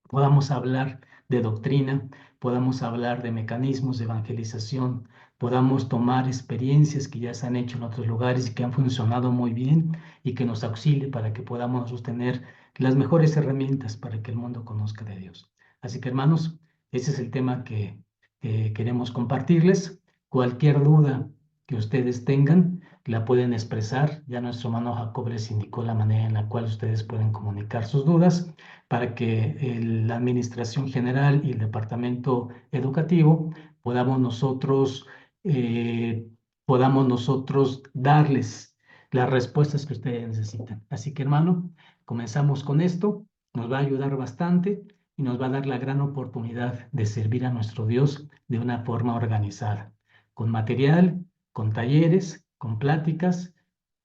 podamos hablar de doctrina, podamos hablar de mecanismos de evangelización, podamos tomar experiencias que ya se han hecho en otros lugares y que han funcionado muy bien y que nos auxilie para que podamos sostener las mejores herramientas para que el mundo conozca de Dios. Así que hermanos, ese es el tema que queremos compartirles. Cualquier duda que ustedes tengan, la pueden expresar. Ya nuestro hermano Jacob les indicó la manera en la cual ustedes pueden comunicar sus dudas para que la Administración General y el Departamento Educativo podamos nosotros, eh, podamos nosotros darles las respuestas que ustedes necesitan. Así que, hermano, comenzamos con esto. Nos va a ayudar bastante y nos va a dar la gran oportunidad de servir a nuestro Dios de una forma organizada, con material, con talleres, con pláticas,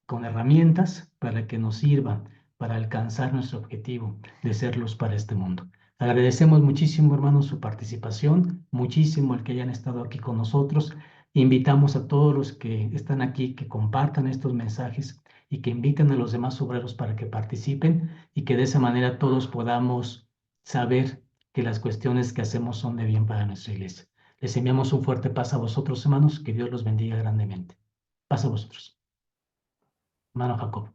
con herramientas para que nos sirvan para alcanzar nuestro objetivo de ser luz para este mundo. Agradecemos muchísimo, hermanos, su participación, muchísimo el que hayan estado aquí con nosotros. Invitamos a todos los que están aquí que compartan estos mensajes y que inviten a los demás obreros para que participen y que de esa manera todos podamos saber que las cuestiones que hacemos son de bien para nuestra iglesia. Les enviamos un fuerte paz a vosotros, hermanos, que Dios los bendiga grandemente. Paz a vosotros. Hermano Jacob.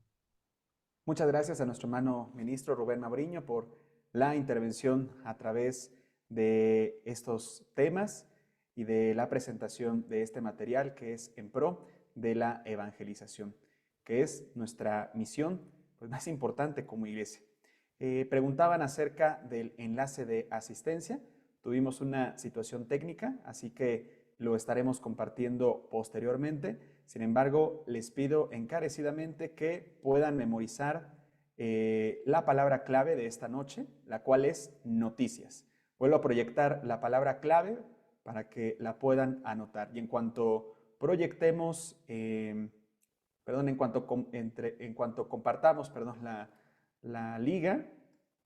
Muchas gracias a nuestro hermano ministro Rubén Mabriño por la intervención a través de estos temas y de la presentación de este material que es en pro de la evangelización, que es nuestra misión pues, más importante como iglesia. Preguntaban acerca del enlace de asistencia. Tuvimos una situación técnica, así que lo estaremos compartiendo posteriormente. Sin embargo, les pido encarecidamente que puedan memorizar la palabra clave de esta noche, la cual es noticias. Vuelvo a proyectar la palabra clave para que la puedan anotar. Y en cuanto proyectemos, en cuanto compartamos, la liga,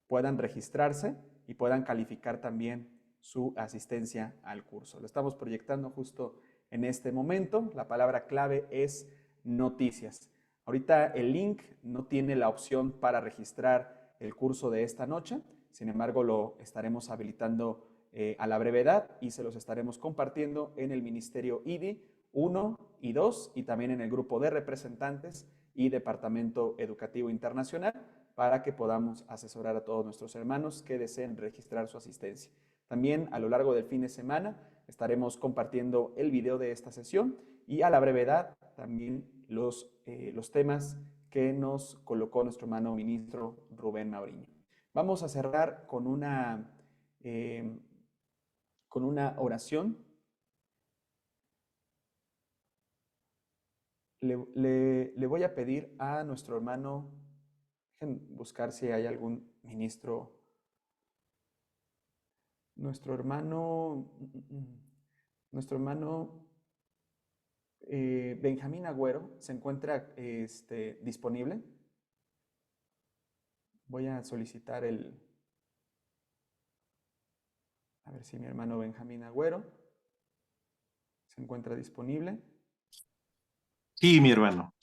puedan registrarse y puedan calificar también su asistencia al curso. Lo estamos proyectando justo en este momento. La palabra clave es noticias. Ahorita el link no tiene la opción para registrar el curso de esta noche. Sin embargo, lo estaremos habilitando a la brevedad y se los estaremos compartiendo en el Ministerio IDI 1 y 2 y también en el grupo de representantes y Departamento Educativo Internacional para que podamos asesorar a todos nuestros hermanos que deseen registrar su asistencia. También a lo largo del fin de semana estaremos compartiendo el video de esta sesión y a la brevedad también los temas que nos colocó nuestro hermano ministro Rubén Mauriño. Vamos a cerrar con una oración. Le voy a pedir a nuestro hermano, buscar si hay algún ministro. Nuestro hermano Benjamín Agüero se encuentra disponible. Voy a solicitar a ver si mi hermano Benjamín Agüero se encuentra disponible. Sí, mi hermano.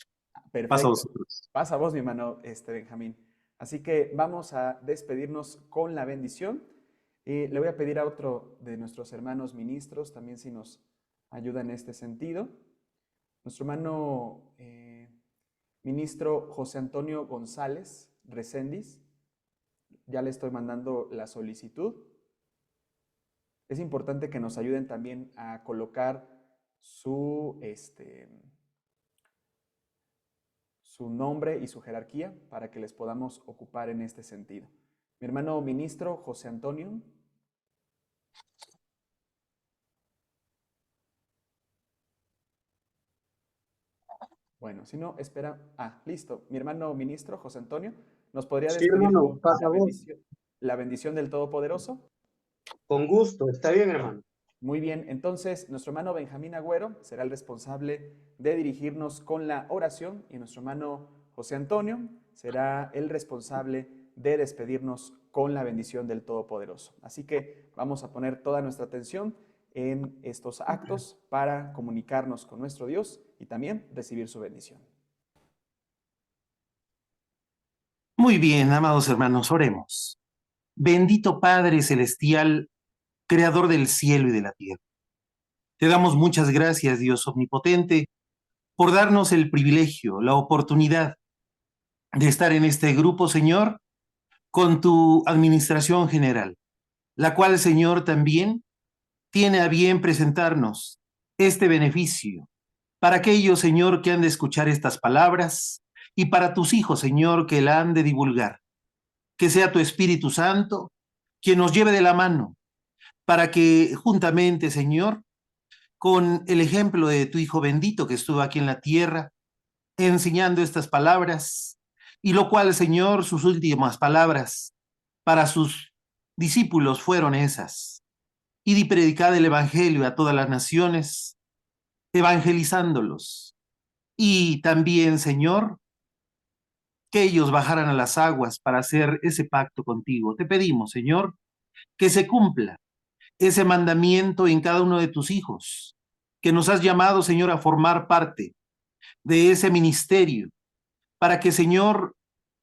Perfecto. Pasa a vosotros. Pasa a vos, mi hermano Benjamín. Así que vamos a despedirnos con la bendición. Le voy a pedir a otro de nuestros hermanos ministros también si nos ayuda en este sentido. Nuestro hermano ministro José Antonio González Recendis. Ya le estoy mandando la solicitud. Es importante que nos ayuden también a colocar su nombre y su jerarquía para que les podamos ocupar en este sentido. Mi hermano ministro José Antonio. Bueno, si no, espera. Listo. Mi hermano ministro José Antonio, ¿nos podría despedir hermano, pasa la bendición del Todopoderoso? Con gusto, está bien, hermano. Muy bien, entonces nuestro hermano Benjamín Agüero será el responsable de dirigirnos con la oración y nuestro hermano José Antonio será el responsable de despedirnos con la bendición del Todopoderoso. Así que vamos a poner toda nuestra atención en estos actos para comunicarnos con nuestro Dios y también recibir su bendición. Muy bien, amados hermanos, oremos. Bendito Padre Celestial, Creador del cielo y de la tierra. Te damos muchas gracias, Dios omnipotente, por darnos el privilegio, la oportunidad de estar en este grupo, Señor, con tu administración general, la cual, Señor, también tiene a bien presentarnos este beneficio para aquellos, Señor, que han de escuchar estas palabras y para tus hijos, Señor, que la han de divulgar. Que sea tu Espíritu Santo quien nos lleve de la mano para que juntamente, Señor, con el ejemplo de tu Hijo bendito que estuvo aquí en la tierra, enseñando estas palabras, y lo cual, Señor, sus últimas palabras para sus discípulos fueron esas: id y predicad el Evangelio a todas las naciones, evangelizándolos. Y también, Señor, que ellos bajaran a las aguas para hacer ese pacto contigo. Te pedimos, Señor, que se cumpla ese mandamiento en cada uno de tus hijos, que nos has llamado, Señor, a formar parte de ese ministerio, para que, Señor,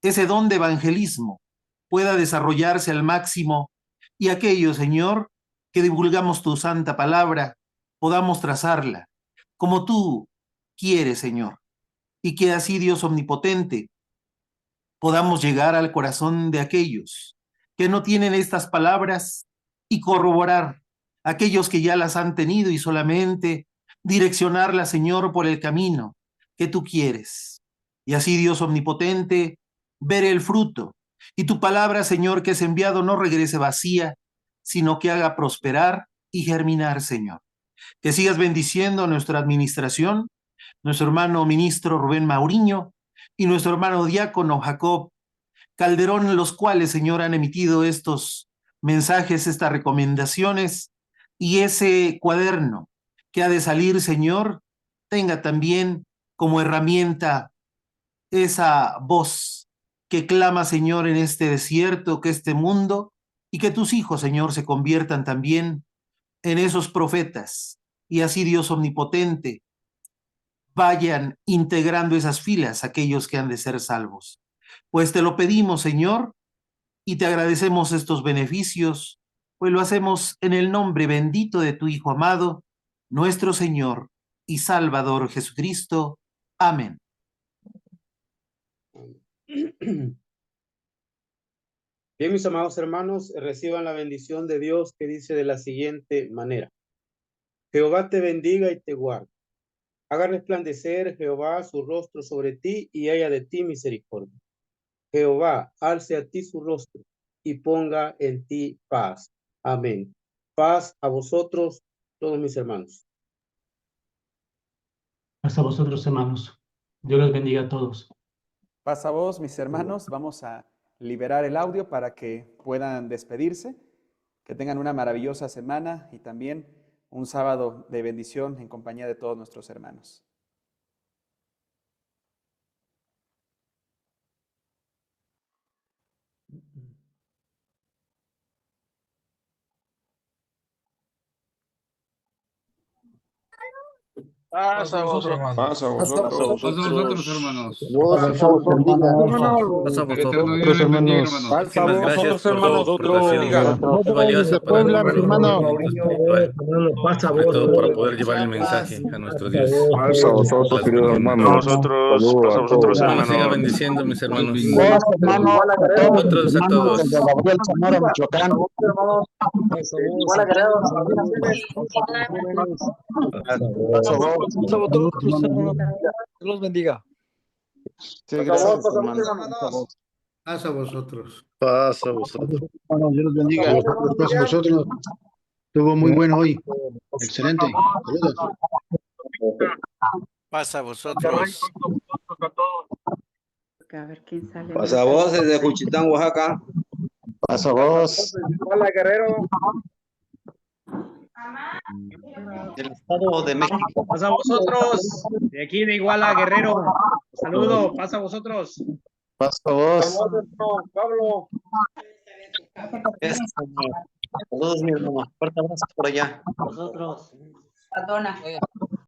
ese don de evangelismo pueda desarrollarse al máximo y aquello, Señor, que divulgamos tu santa palabra, podamos trazarla como tú quieres, Señor, y que así, Dios omnipotente, podamos llegar al corazón de aquellos que no tienen estas palabras y corroborar a aquellos que ya las han tenido y solamente direccionarlas, Señor, por el camino que tú quieres. Y así, Dios omnipotente, ver el fruto. Y tu palabra, Señor, que es enviado, no regrese vacía, sino que haga prosperar y germinar, Señor. Que sigas bendiciendo a nuestra administración, nuestro hermano ministro Rubén Mauriño y nuestro hermano diácono Jacob Calderón, los cuales, Señor, han emitido estos mensajes, estas recomendaciones, y ese cuaderno que ha de salir, Señor, tenga también como herramienta esa voz que clama, Señor, en este desierto, que este mundo, y que tus hijos, Señor, se conviertan también en esos profetas, y así, Dios omnipotente, vayan integrando esas filas aquellos que han de ser salvos. Pues te lo pedimos, Señor, y te agradecemos estos beneficios, pues lo hacemos en el nombre bendito de tu Hijo amado, nuestro Señor y Salvador Jesucristo. Amén. Bien, mis amados hermanos, reciban la bendición de Dios que dice de la siguiente manera. Jehová te bendiga y te guarde. Haga resplandecer Jehová su rostro sobre ti y haya de ti misericordia. Jehová alce a ti su rostro y ponga en ti paz. Amén. Paz a vosotros, todos mis hermanos. Paz a vosotros, hermanos. Dios los bendiga a todos. Paz a vos, mis hermanos. Vamos a liberar el audio para que puedan despedirse. Que tengan una maravillosa semana y también un sábado de bendición en compañía de todos nuestros hermanos. Paz a vosotros, hermanos. Paz a vosotros. Paz a vosotros, hermanos. Paz a Que el Eterno Dios les bendiga, hermanos. Muchísimas gracias por la sesión valiosa para sobre todo para poder llevar el mensaje a nuestro Dios. Paz a vosotros, queridos hermanos. Nosotros, paz a vosotros, Dios hermanos. siga bendiciendo, mis hermanos. Otros a todos. Dios los bendiga. Sí, gracias, hermano. Paz a vosotros. Paz a vosotros. Bueno, Dios los bendiga. Paz a vosotros. Estuvo muy bueno hoy. Excelente. Saludos. Paz a vosotros. A ver quién sale. Paz a vos desde Juchitán, Oaxaca. Paz a vos. Hola, Guerrero. Del Estado de México. Paz a vosotros. De aquí de Iguala, Guerrero. Saludo, paz a vosotros. Paz a vos. Pablo. Saludos, mi hermano. Fuerte abrazo por allá. Nosotros. Perdona.